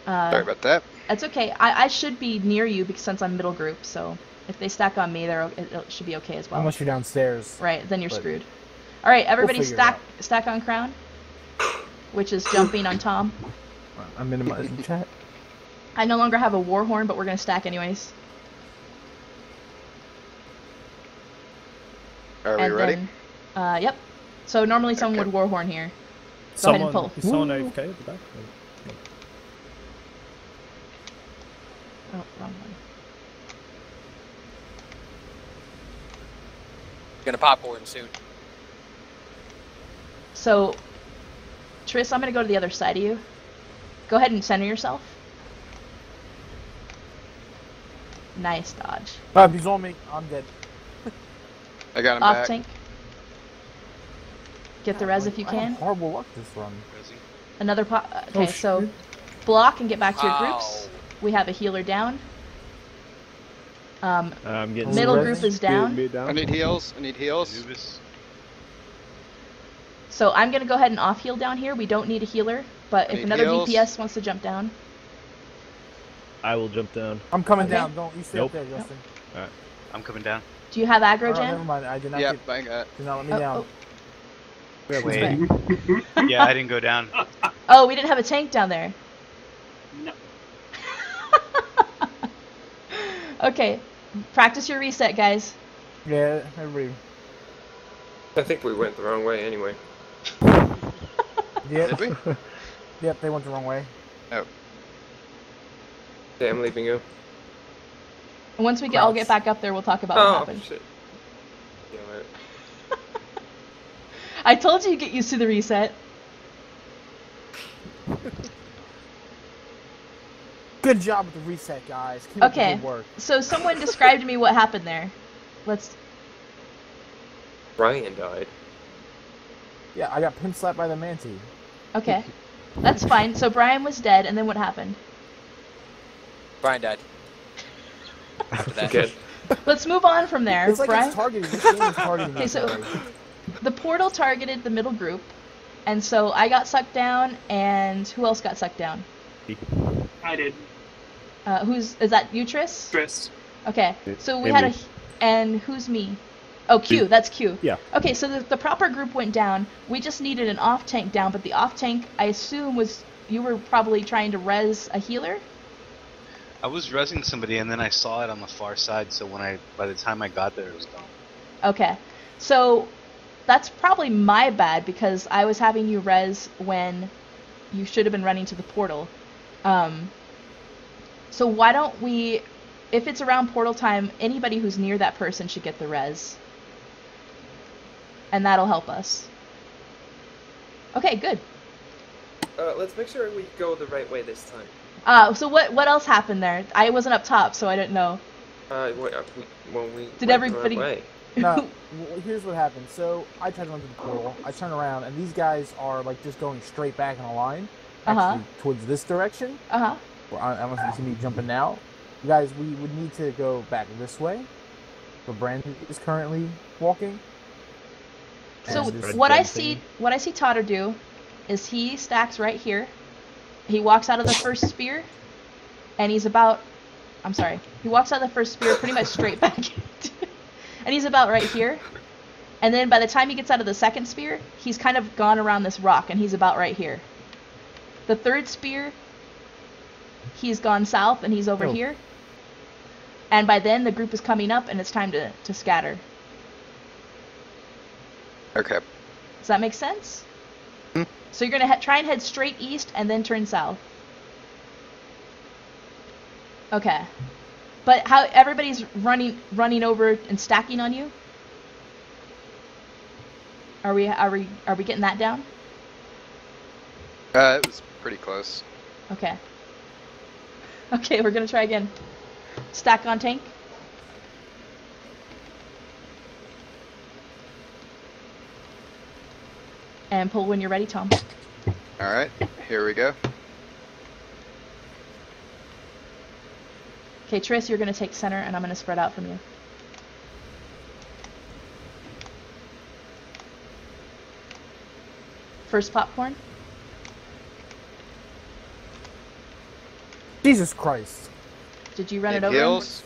Sorry about that. That's okay. I should be near you because since I'm middle group, so if they stack on me, it should be okay as well. Unless you're downstairs. Right, then you're screwed. All right, everybody stack on crown, which is jumping on Tom. I'm minimizing chat. I no longer have a war horn, but we're gonna stack anyways. Are we ready? Yep. So normally someone would war horn here. Go ahead and pull. Is someone AFK at the back? Oh, wrong one. Gonna popcorn soon. So, Triss, I'm gonna go to the other side of you. Go ahead and center yourself. Nice dodge. He's on me. I'm dead. I got him Off back. tank. Get the res if you I can. have horrible luck this run. Another pop. Okay, so block and get back to your groups. We have a healer down. I'm getting middle group is down. I need heals. So I'm gonna go ahead and off heal down here. We don't need a healer, but if another DPS wants to jump down. I will jump down. I'm coming Okay. down. Don't you stay Nope. up there, Justin. Alright. I'm coming down. Do you have aggro, Oh, Jan? never mind. I did not Yep, get. bang that. Did not let me Oh, down. oh. Wait. Yeah, I didn't go down. Oh, we didn't have a tank down there. No. Okay, practice your reset, guys. Yeah, everybody. I think we went the wrong way anyway. Yep. Did we? Yep, they went the wrong way. Oh. Okay, I'm leaving you. And once we all get back up there, we'll talk about what Oh, happened. shit. Damn it. I told you to get used to the reset. Good job with the reset, guys. Keep up the Okay, good work. so someone described to me what happened there. Let's. Brian died. Yeah, I got pin slapped by the Manti. Okay, that's fine. So Brian was dead, and then what happened? Brian died. After that. Good. Let's move on from there. It's like Brian. it's targeting. This game is targeting. Okay, us so already. the portal targeted the middle group, and so I got sucked down, and who else got sucked down? I did. Is that you, Tris? Tris. Okay, so we And had me. and who's me? Oh, Q, Me. that's Q. Yeah. Okay, so the proper group went down. We just needed an off tank down, but the off tank, I assume, was you were probably trying to res a healer? I was resing somebody and then I saw it on the far side, so by the time I got there, it was gone. Okay, so that's probably my bad because I was having you res when you should have been running to the portal. So why don't we, if it's around portal time, anybody who's near that person should get the res. And that'll help us. Okay, good. Let's make sure we go the right way this time. So what else happened there? I wasn't up top, so I didn't know. Did Did everybody- No, here's what happened. So I tried to run to the portal. I turn around, and these guys are like just going straight back in a line, actually towards this direction. Uh-huh. Where I don't know if you see me jumping now. You guys, we would need to go back this way. Where Brandon is currently walking. So And this- what I see Totter do is he stacks right here. He walks out of the first spear, and he walks out of the first spear pretty much straight back. And he's about right here. And then by the time he gets out of the second spear, he's kind of gone around this rock, and he's about right here. The third spear, he's gone south, and he's over here. And by then, the group is coming up, and it's time to scatter. Okay. Does that make sense? So you're going to try and head straight east and then turn south. Okay. But how everybody's running over and stacking on you? Are we getting that down? It was pretty close. Okay. Okay, we're going to try again. Stack on tank. And pull when you're ready, Tom. Alright, here we go. Okay, Tris, you're going to take center, and I'm going to spread out from you. First popcorn. Jesus Christ. Did you run It it over? heals.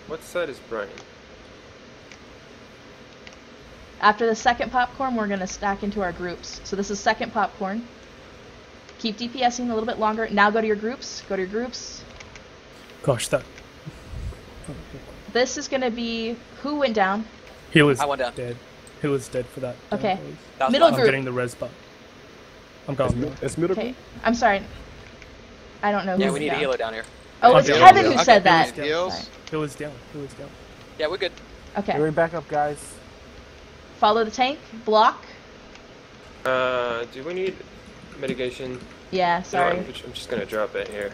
What side is Brian? After the second popcorn, we're going to stack into our groups. So this is second popcorn. Keep DPSing a little bit longer. Now go to your groups. Go to your groups. Gosh, that This is going to be who went down. he was I went down. dead. He was dead for that. Okay. That was Middle I'm group. getting the res bar. I'm going. It's middle. Okay. I'm sorry. I don't know Yeah, who's we need down. a healer down here. Oh, it's Okay. Kevin who Okay, said that. it heals. Sorry. He was down. He was down. Yeah, we're good. Okay. We're back up, guys. Follow the tank. Block. Do we need mitigation? Yeah, You know sorry. what, I'm just gonna drop it here.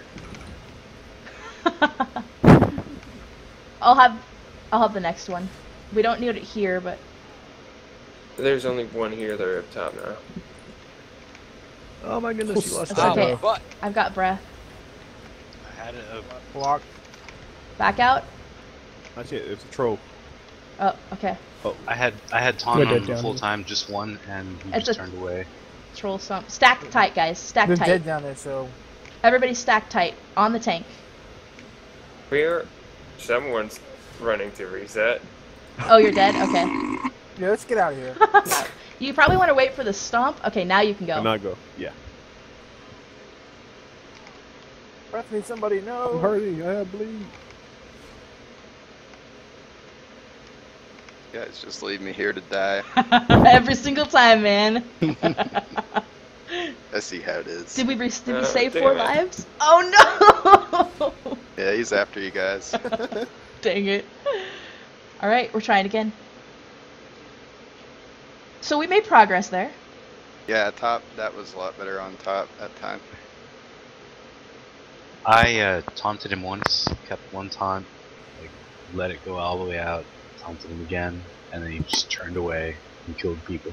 I'll have the next one. We don't need it here, but There's only one here. They're up top now. Oh my goodness, you lost It's that. okay. But I've got breath. I had a Block. Back out. Not yet. It's a troll. Oh, okay. I had Taunt We're on dead the down full here. time, just one, and he It's just a- turned away. Troll stump. Stack tight, guys. Stack They're tight. dead down there, so Everybody stack tight on the tank. Someone's running to reset. Oh, you're dead? Okay. Yeah, let's get out of here. You probably want to wait for the stomp. Okay, now you can go. And I go. Yeah. Breath needs somebody. No. I'm hurting. I have bleed. Guys, just leave me here to die. Every single time, man. I see how it is. Did we save 4 lives? Oh no! Yeah, he's after you guys. Dang it. Alright, we're trying again. So we made progress there. Yeah, top, that was a lot better on top that time. I taunted him once, kept one taunt, like let it go all the way out, taunted him again, and then he just turned away and killed people.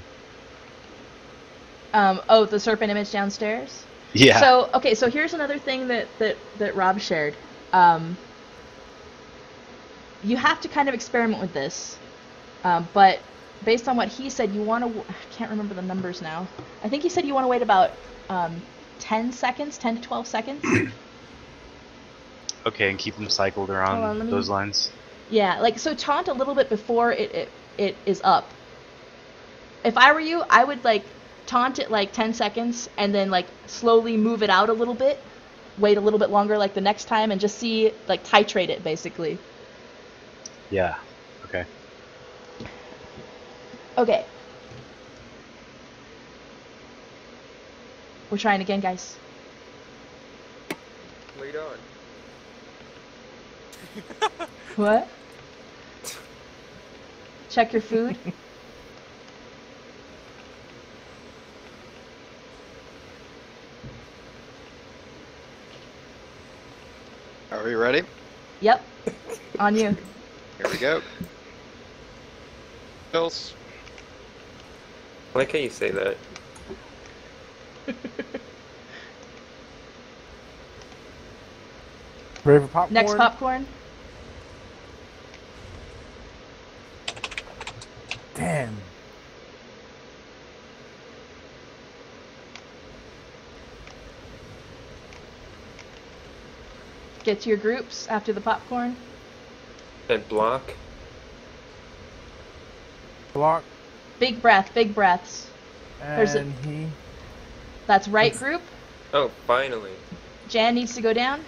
Oh, the serpent image downstairs? Yeah. So, okay, so here's another thing that Rob shared. You have to kind of experiment with this, but based on what he said, you want to... I can't remember the numbers now. I think he said you want to wait about 10 seconds, 10 to 12 seconds. Okay, and keep them cycled around those lines. Yeah, like, so taunt a little bit before it is up. If I were you, I would, like, taunt it, like, 10 seconds, and then, like, slowly move it out a little bit. Wait a little bit longer, like, the next time, and just see, like, titrate it, basically. Yeah, okay. Okay. We're trying again, guys. Lead on. What? Check your food. Are we ready? Yep. On you. Here we go. Pills. I like how you say that. Ready for popcorn? Next popcorn. Damn. Get to your groups after the popcorn. And block. Block. Big breath, big breaths. And That's right group. Oh, finally. Jan needs to go down.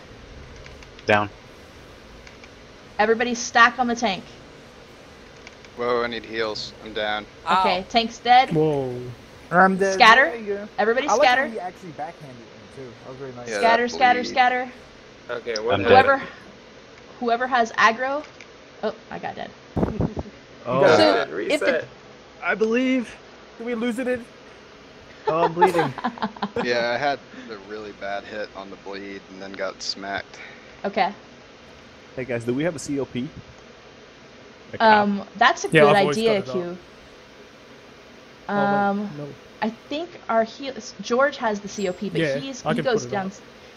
Down. Everybody stack on the tank. Whoa, I need heals. I'm down. Okay, tank's dead. Whoa. I'm dead. Scatter. There you go. Everybody I scatter. like how he actually backhanded me too. That was very nice. Yeah, Scatter, that scatter, bleed. scatter. Okay, I'm what? Whoever has aggro. Oh, I got dead. Oh, So, if reset. I believe. Did we lose it? Oh, I'm bleeding. Yeah, I had a really bad hit on the bleed and then got smacked. Okay. Hey guys, do we have a COP? That's a Yeah, good I've always idea, cut it Q. No. I think our George has the COP, but Yeah, he I can goes put it down. on.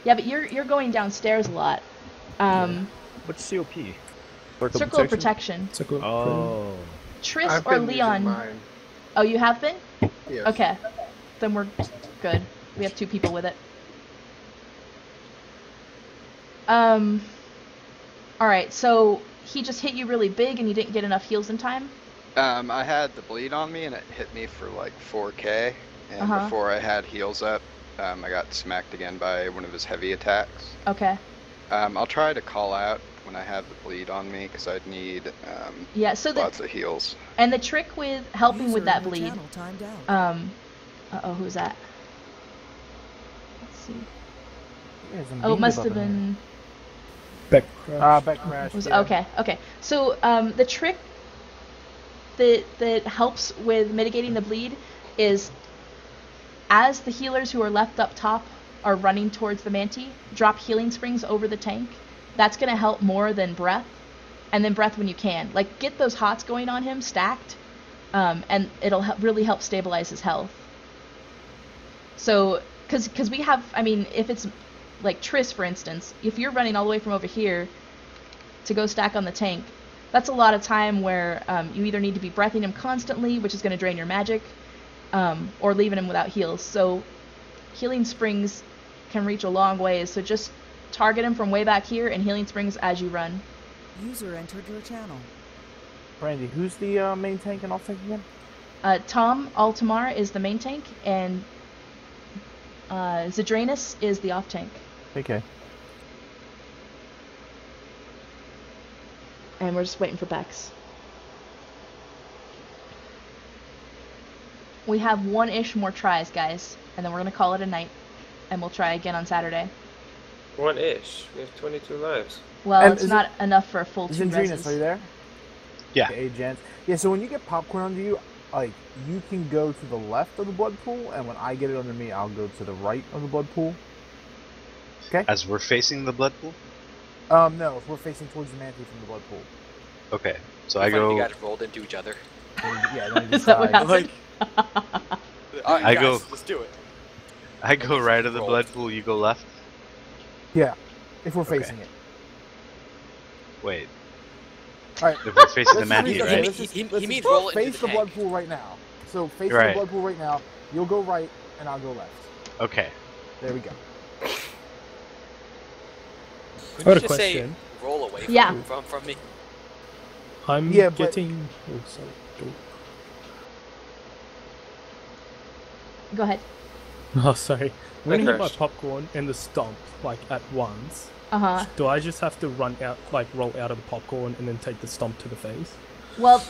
Yeah, but you're going downstairs a lot. What's COP? Circle of protection. Oh. Triss I've or been using Leon. mine. Oh, you have been? Yes. Okay. Then we're good. We have 2 people with it. Alright, so he just hit you really big and you didn't get enough heals in time? I had the bleed on me and it hit me for like 4k. And before I had heals up, I got smacked again by one of his heavy attacks. Okay. I'll try to call out when I have the bleed on me because I'd need Yeah, so lots of heals. And the trick with helping with that bleed. Timed out. Uh-oh, who's that? Let's see. Yeah, some Oh, it beans must up have in been... Beck crash. Beck crash. Was, Yeah. Okay. So, the trick that helps with mitigating the bleed is as the healers who are left up top are running towards the Manti, drop healing springs over the tank. That's going to help more than breath. And then breath when you can. Like, get those hots going on him, stacked, and it'll really help stabilize his health. So, because we have, I mean, if it's like Triss, for instance, if you're running all the way from over here to go stack on the tank, that's a lot of time where you either need to be breathing him constantly, which is going to drain your magic, or leaving him without heals. So healing springs can reach a long ways, so just target him from way back here and healing springs as you run. User entered your channel. Brandy, who's the main tank and off tank again? Tom Altamar is the main tank, and Zedranus is the off tank. Okay. And we're just waiting for Bex. We have one-ish more tries, guys, and then we're gonna call it a night, and we'll try again on Saturday. One-ish. We have 22 lives. Well, And it's not enough for a full 2 Zendrinus, reses. are you there? Yeah. Okay, gents. Yeah, so when you get popcorn under you, like, you can go to the left of the blood pool, and when I get it under me, I'll go to the right of the blood pool. Okay? As we're facing the blood pool? No, if we're facing towards the Manti from the blood pool. Okay, so It's I funny go... You guys rolled into each other. Yeah, then Is that what happened? Like, alright, I guys, go- let's do it. I go right of the blood pool, you go left? Yeah, if we're facing it. Wait. Alright. If we're facing the Let's Manti, just- right? let's just- He let's means just roll into face the the blood tank. pool right now. So face Right. the blood pool right now. You'll go right, and I'll go left. Okay. There we go. Would I got you a just say question. roll away from, Yeah. from me? I'm Yeah, but- getting... Oh, sorry. Go ahead. Oh, sorry. When I hit my First. popcorn and the stomp, like, at once, Uh-huh. do I just have to run out, like, roll out of the popcorn and then take the stomp to the face? Well,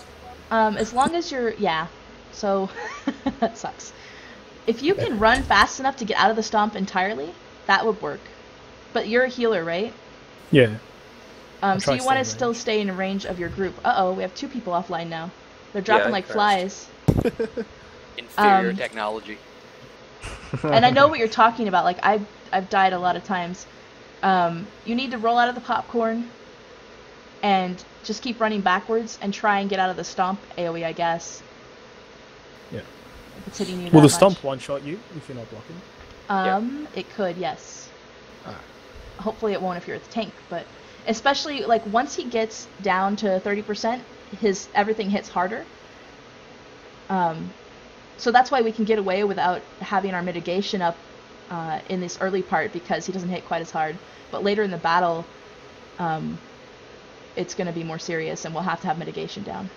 as long as you're... Yeah. So, that sucks. If you can run fast enough to get out of the stomp entirely, that would work. But you're a healer, right? Yeah. So try you want to stay in still stay in range of your group. Uh-oh, we have 2 people offline now. They're dropping I like crashed. flies. Inferior technology. And I know what you're talking about. Like, I've died a lot of times. You need to roll out of the popcorn and just keep running backwards and try and get out of the stomp AoE, I guess. Yeah. If it's hitting you Will that the stomp much. one-shot you if you're not blocking? It could, yes. Alright. Hopefully it won't if you're at the tank, but especially, like, once he gets down to 30%, everything hits harder. So that's why we can get away without having our mitigation up in this early part, because he doesn't hit quite as hard. But later in the battle, it's going to be more serious, and we'll have to have mitigation down.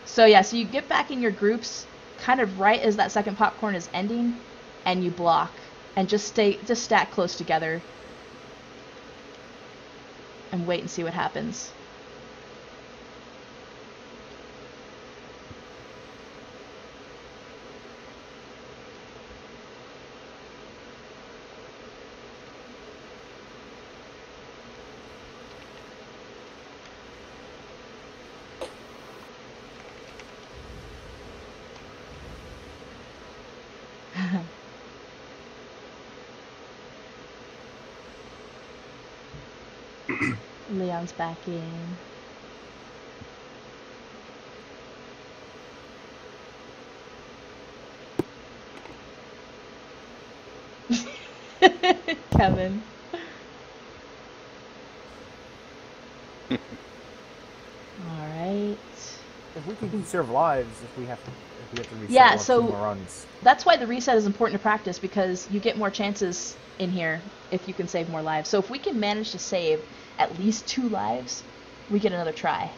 So yeah, so you get back in your groups kind of right as that second popcorn is ending, and you block, and just stack close together and wait and see what happens. Leon's back in. Kevin. Alright. If we can conserve lives, if we have to reset, Yeah, we'll have so 2 more runs. that's why the reset is important to practice, because you get more chances in here if you can save more lives. So if we can manage to save at least 2 lives, we get another try.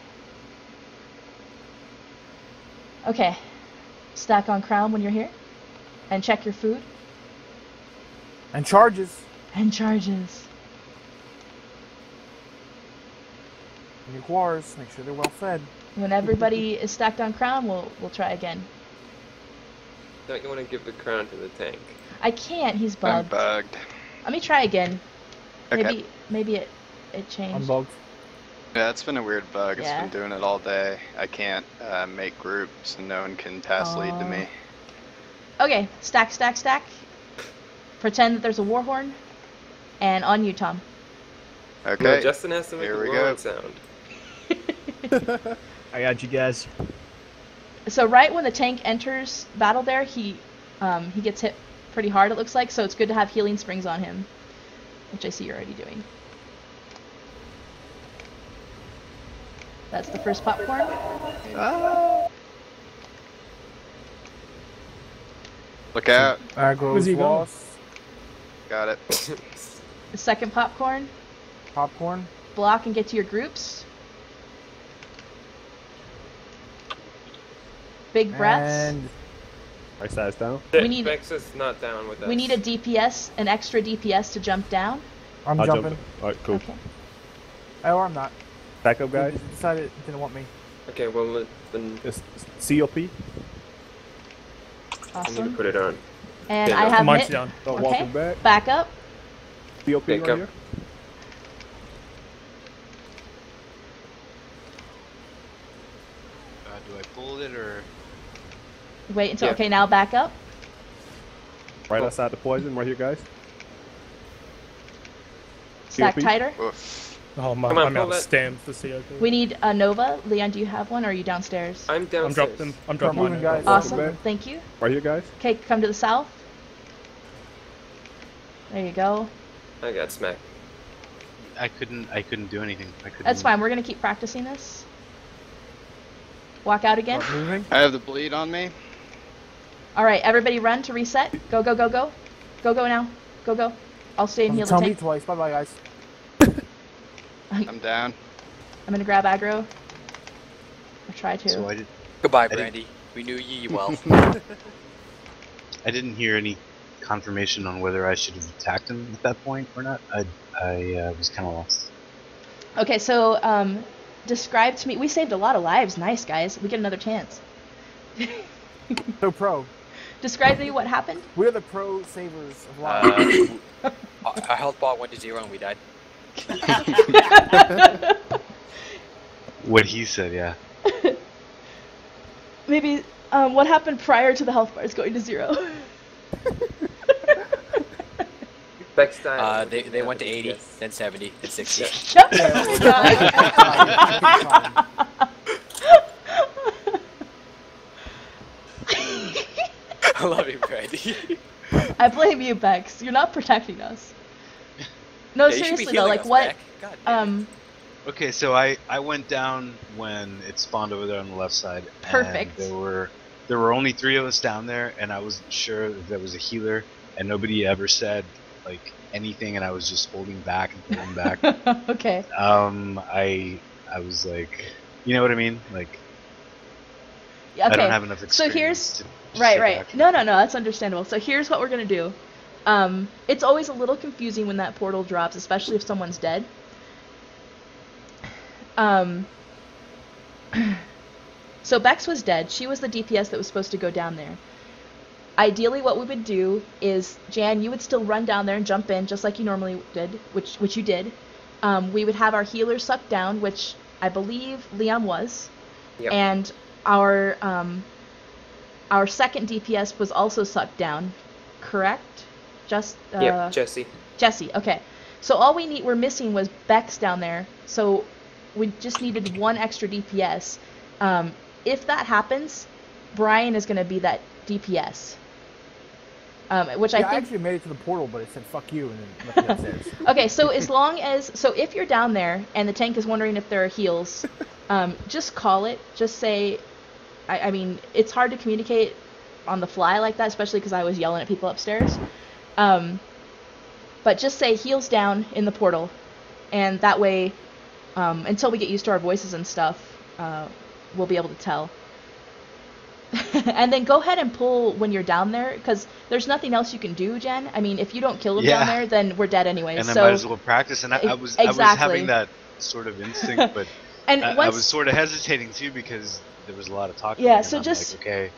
Okay. Stack on crown when you're here. And check your food. And charges. And charges. And your quarters, make sure they're well fed. When everybody is stacked on crown, we'll try again. Don't you want to give the crown to the tank? I can't, he's I'm bugged. bugged. Let me try again. Okay. Maybe it changed. Unbugged. Yeah, it's been a weird bug. Yeah. It's been doing it all day. I can't make groups, and no one can pass lead to me. Okay, stack, stack, stack. Pretend that there's a war horn. And on you, Tom. Okay. Well, Justin has to make Here a we roaring go. sound. I got you guys. So right when the tank enters battle there, he gets hit pretty hard, it looks like, so it's good to have healing springs on him. Which I see you're already doing. That's the first popcorn. Ah. Look out. Aggro's Where's he going? lost. Got it. The second popcorn. Popcorn. Block and get to your groups. Big breaths. And right side's down. We need- Vex is not down with us. We need a DPS, an extra DPS to jump down. I'm I'll jumping. jump. Alright, cool. Okay. Oh, I'm not. Back up, guys. They decided it didn't want me. Okay, well then It's COP. I need Awesome. to put it on. And Yeah, I have Mine's Mitt. down. Start Okay. walking back. Back up. COP Back right up. here. Do I pull it or? Wait until. Yeah. Okay, now back up. Right outside the poison, right here, guys. Stack COP. tighter. Oof. Oh, Come on, I'm pull out of that. stam for COP. We need a Nova. Leon, do you have one, or are you downstairs? I'm I'm downstairs. dropping. I'm Start dropping moving, mine. guys. Awesome. back. Thank you. Right here, guys. Okay, come to the south. There you go. I got smacked. I couldn't do anything. I couldn't. That's fine. We're gonna keep practicing this. Walk out again. Start moving. I have the bleed on me. All right, everybody, run to reset. Go, go, go, go, go, go now. Go, go. I'll stay and heal the Tell me tank. twice. Bye bye, guys. I'm down. I'm gonna grab aggro. Or try to. So I did. Goodbye, didn't- Brandy. We knew ye well. I didn't hear any confirmation on whether I should have attacked him at that point or not. I was kind of lost. Okay, so describe to me. We saved a lot of lives. Nice, guys. We get another chance. So pro. Describe to me what happened. We're the pro savers of lives. Our health bar went to 0 and we died. What he said, yeah. Maybe what happened prior to the health bars going to 0? Vex died. They went to 80, then 70, then 60. Shut up. I love you, Brandy. I blame you, Bex. You're not protecting us. No, Yeah, you should be seriously though, healing like us, what? Beck. God damn Okay, so I went down when it spawned over there on the left side. Perfect. And there were only 3 of us down there, and I wasn't sure if there was a healer, and nobody ever said like anything, and I was just holding back and holding back. Okay. I was like, you know what I mean? Like, Yeah, I don't okay. have enough So experience. here's to right, take right. action. No, that's understandable. So here's what we're gonna do. It's always a little confusing when that portal drops, especially if someone's dead. So Bex was dead. She was the DPS that was supposed to go down there. Ideally, what we would do is, Jan, you would still run down there and jump in just like you normally did, which you did. We would have our healer sucked down, which I believe Leon was, Yep. and our second DPS was also sucked down, correct? Yep, Jesse. Jesse. Okay. So all we're missing was Bex down there. So we just needed one extra DPS. If that happens, Brian is going to be that DPS. Which Yeah, I I think. actually made it to the portal, but it said "fuck you" and then left me upstairs. Okay, so if you're down there and the tank is wondering if there are heals, just call it. Just say, I mean, it's hard to communicate on the fly like that, especially because I was yelling at people upstairs. But just say heals down in the portal, and that way, until we get used to our voices and stuff, we'll be able to tell. And then go ahead and pull when you're down there, because there's nothing else you can do, Jen. I mean, if you don't kill him down there, then we're dead anyway. And I so might as well practice. And I was having that sort of instinct, but and I was sort of hesitating too because there was a lot of talking. Yeah, and so I'm just like, okay.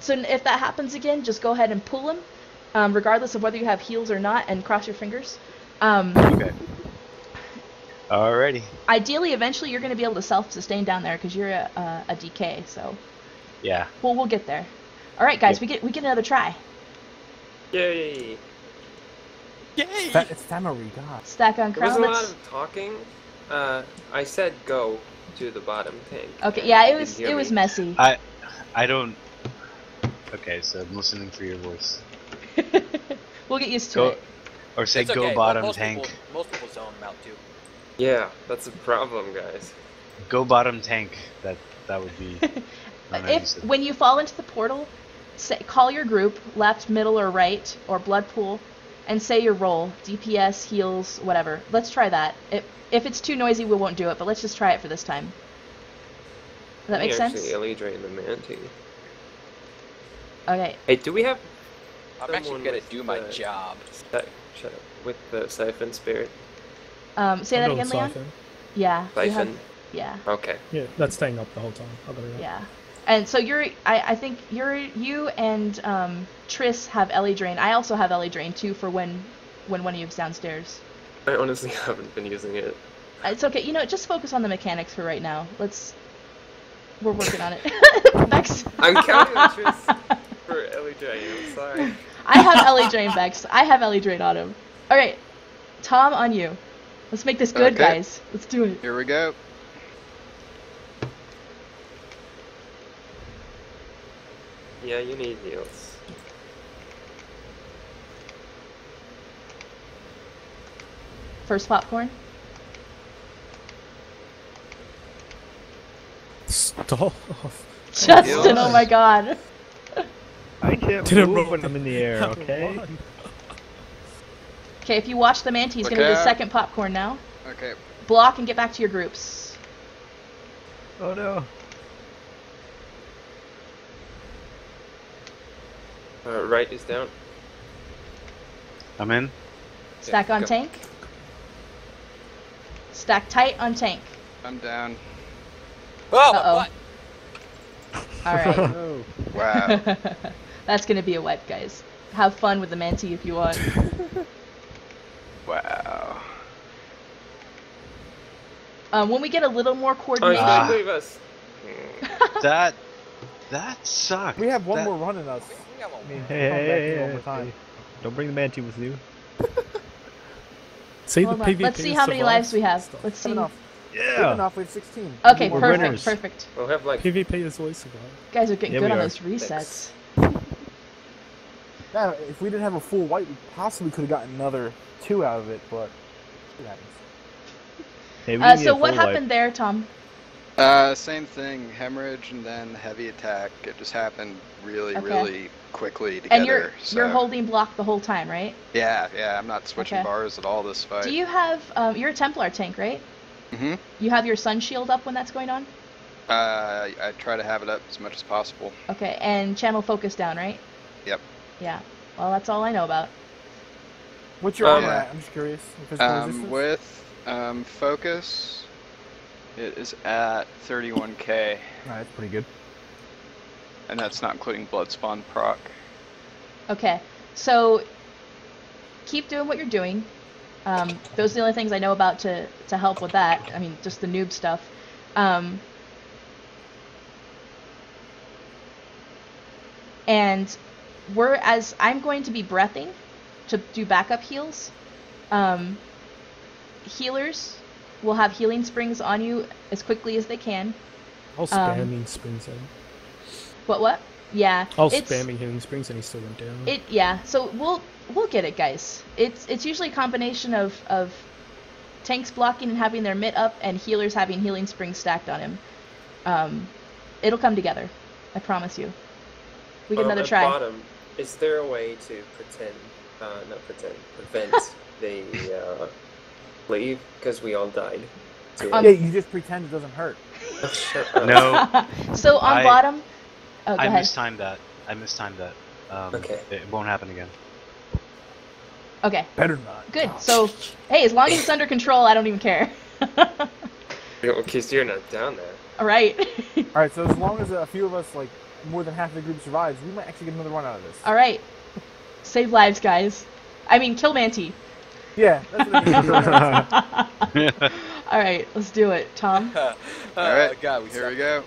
So if that happens again, just go ahead and pull him, regardless of whether you have heals or not, and cross your fingers. Okay. Alrighty. Ideally, eventually, you're going to be able to self-sustain down there because you're a DK. So. Yeah. Well, we'll get there. All right, guys, we get another try. Yay! Yay! It's Family, God. Stack on There was crown. a lot of talking. I said go to the bottom tank. Okay, yeah, You it didn't hear was me. messy. I don't. Okay, so I'm listening for your voice. We'll get used to Go, it. or say It's go okay. bottom most tank. People, most people zone them out too. Yeah, that's a problem, guys. Go bottom tank. That would be. When you fall into the portal, call your group, left, middle, or right, or blood pool, and say your roll. DPS, heals, whatever. Let's try that. If it's too noisy, we won't do it, but let's just try it for this time. Does that make sense? Actually, Ellie drained the Manti. Okay. Hey, do we have? I'm actually gonna do my job. Shut up. With the Siphon Spirit. Say that again, Leon? Siphon. Yeah. Siphon? Yeah. Okay. Yeah, that's staying up the whole time. Yeah. And so I think you and Triss have Ellie Drain. I also have Ellie Drain too for when one of you's downstairs. I honestly haven't been using it. It's okay. You know, just focus on the mechanics for right now. We're working on it. Bex. I'm counting on Triss for Ellie Drain. I'm sorry. I have Ellie Drain, Bex. I have Ellie Drain on him. All right, Tom, on you. Let's make this good, guys. Let's do it. Here we go. Yeah, you need heals. First popcorn. Stop. Justin, oh my god. I can't Didn't move roll when I'm in the air, okay? Okay, if you watch the Manti, he's gonna do the second popcorn now. Okay. Block and get back to your groups. Oh no. Right is down. I'm in. Stack on go. tank. Stack tight on tank. I'm down. Oh, Alright. Wow. That's gonna be a wipe, guys. Have fun with the Manti if you want. Wow. When we get a little more Oh, coordinated. he's gonna leave us. That sucked. We have one That- more run in us. I mean, Hey, one more time. don't bring the Manti with you. See Hold the on. PvP. Let's see how many lives we have. Let's see. Enough. Yeah. Good enough. We have 16. Okay, We're perfect, winners. perfect. We'll have like PvP is always survive. Guys are getting Yeah, good we on are. those resets. Yeah, if we didn't have a full white, we possibly could have gotten another 2 out of it, but it happens. Hey, we didn't So get what full wipe. happened there, Tom? Same thing. Hemorrhage and then heavy attack. It just happened really, Okay. really quickly together. And you're so. holding block the whole time, right? Yeah, I'm not switching Okay. bars at all this fight. Do you have you're a Templar tank, right? Mm-hmm. You have your sun shield up when that's going on? I try to have it up as much as possible. Okay, and channel focus down, right? Yep. Yeah. Well, that's all I know about. What's your armor at? I'm just curious. Physical resistance? With focus, it is at 31k. That's pretty good. And that's not including blood spawn proc. Okay, so keep doing what you're doing. Those are the only things I know about to help with that. I mean, just the noob stuff. And I'm going to be breathing to do backup heals. Healers will have healing springs on you as quickly as they can. I'll spamming springs in. What? Yeah. I was spamming healing springs and he still went down. Yeah. So we'll get it, guys. It's usually a combination of tanks blocking and having their mitt up and healers having healing springs stacked on him. It'll come together. I promise you. We get another at try. Bottom, is there a way to prevent the leave? Because we all died. Yeah, you just pretend it doesn't hurt. Shut up. No. So on bottom. Oh, go I ahead. mistimed that. Okay. It won't happen again. Okay. Better not. Good. So, hey, as long as it's under control, I don't even care. Because you're not down there. All right. All right. So as long as a few of us, like more than half of the group, survives, we might actually get another run out of this. All right. Save lives, guys. I mean, kill Manti. Yeah. That's what I mean. All right, let's do it, Tom. All right. God, Here we go.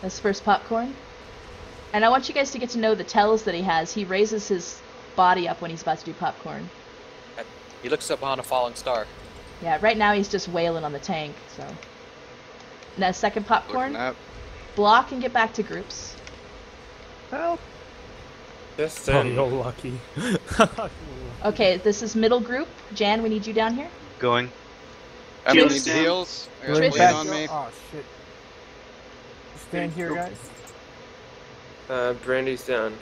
That's first popcorn. And I want you guys to get to know the tells that he has. He raises his body up when he's about to do popcorn. He looks up on a falling star. Yeah, right now he's just wailing on the tank, so. Now second popcorn. Looking up. Block and get back to groups. Help. Just Oh, you're lucky. Okay, this is middle group. Jan, we need you down here. Going. I need Tris- heals. I got Tris- bleed on me. Oh shit. Stand here, guys. Brandy's down.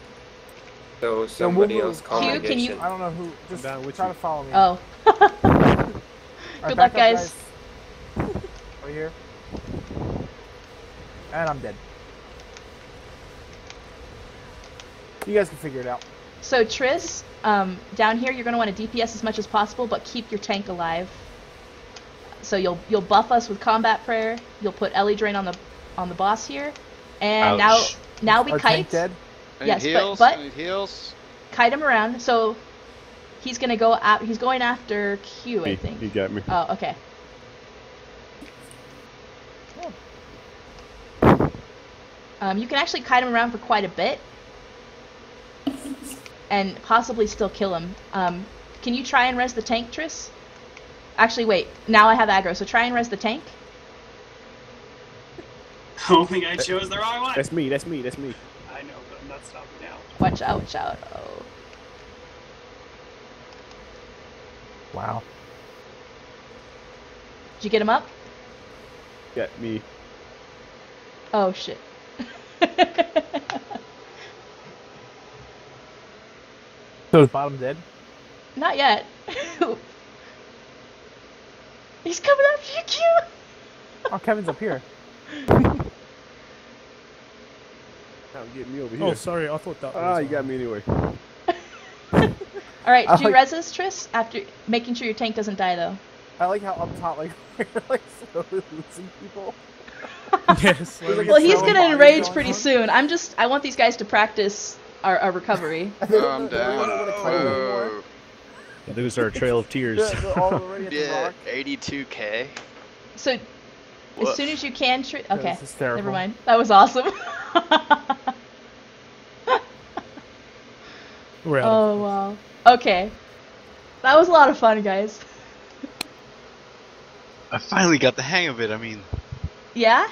So somebody else call Hugh, can you- negation. I don't know who. Just try to follow me. Oh. Good luck, guys. Right here. And I'm dead. You guys can figure it out. So Tris, down here you're going to want to DPS as much as possible, but keep your tank alive. So you'll buff us with combat prayer. You'll put Ellie Drain on the boss here, and Ouch. now we Our kite. tank dead? I need Yes, heals. but I need heals. kite him around. So he's gonna go he's going after Q, I think. He got me. Oh, okay. You can actually kite him around for quite a bit, and possibly still kill him. Can you try and res the tank, Tris? Actually, wait. Now I have aggro, so try and res the tank. Oh my god, I chose the wrong one. That's me. That's me. That's me. I know, but I'm not stopping now. Watch out! Watch out! Oh. Wow. Did you get him up? Got me. Oh shit. So is bottom dead? Not yet. He's coming after you, Q. Oh, Kevin's up here. Now get me over here. Oh, sorry, I thought that was... Ah, you got me anyway. Alright, I do like- res this, Tris, after making sure your tank doesn't die, though. I like how up top, like, we're like slowly losing people. Yes. There's like a Well, he's slow gonna body enrage going pretty on. soon. I want these guys to practice our recovery. Oh, I'm They don't down. wanna fight anymore. Whoa. Lose our trail of tears. They're all already at the Yeah, rock. 82k. So, as soon as you can, okay, This is terrible. never mind. That was awesome. We're out Oh, wow. Okay. That was a lot of fun, guys. I finally got the hang of it. I mean, Yeah?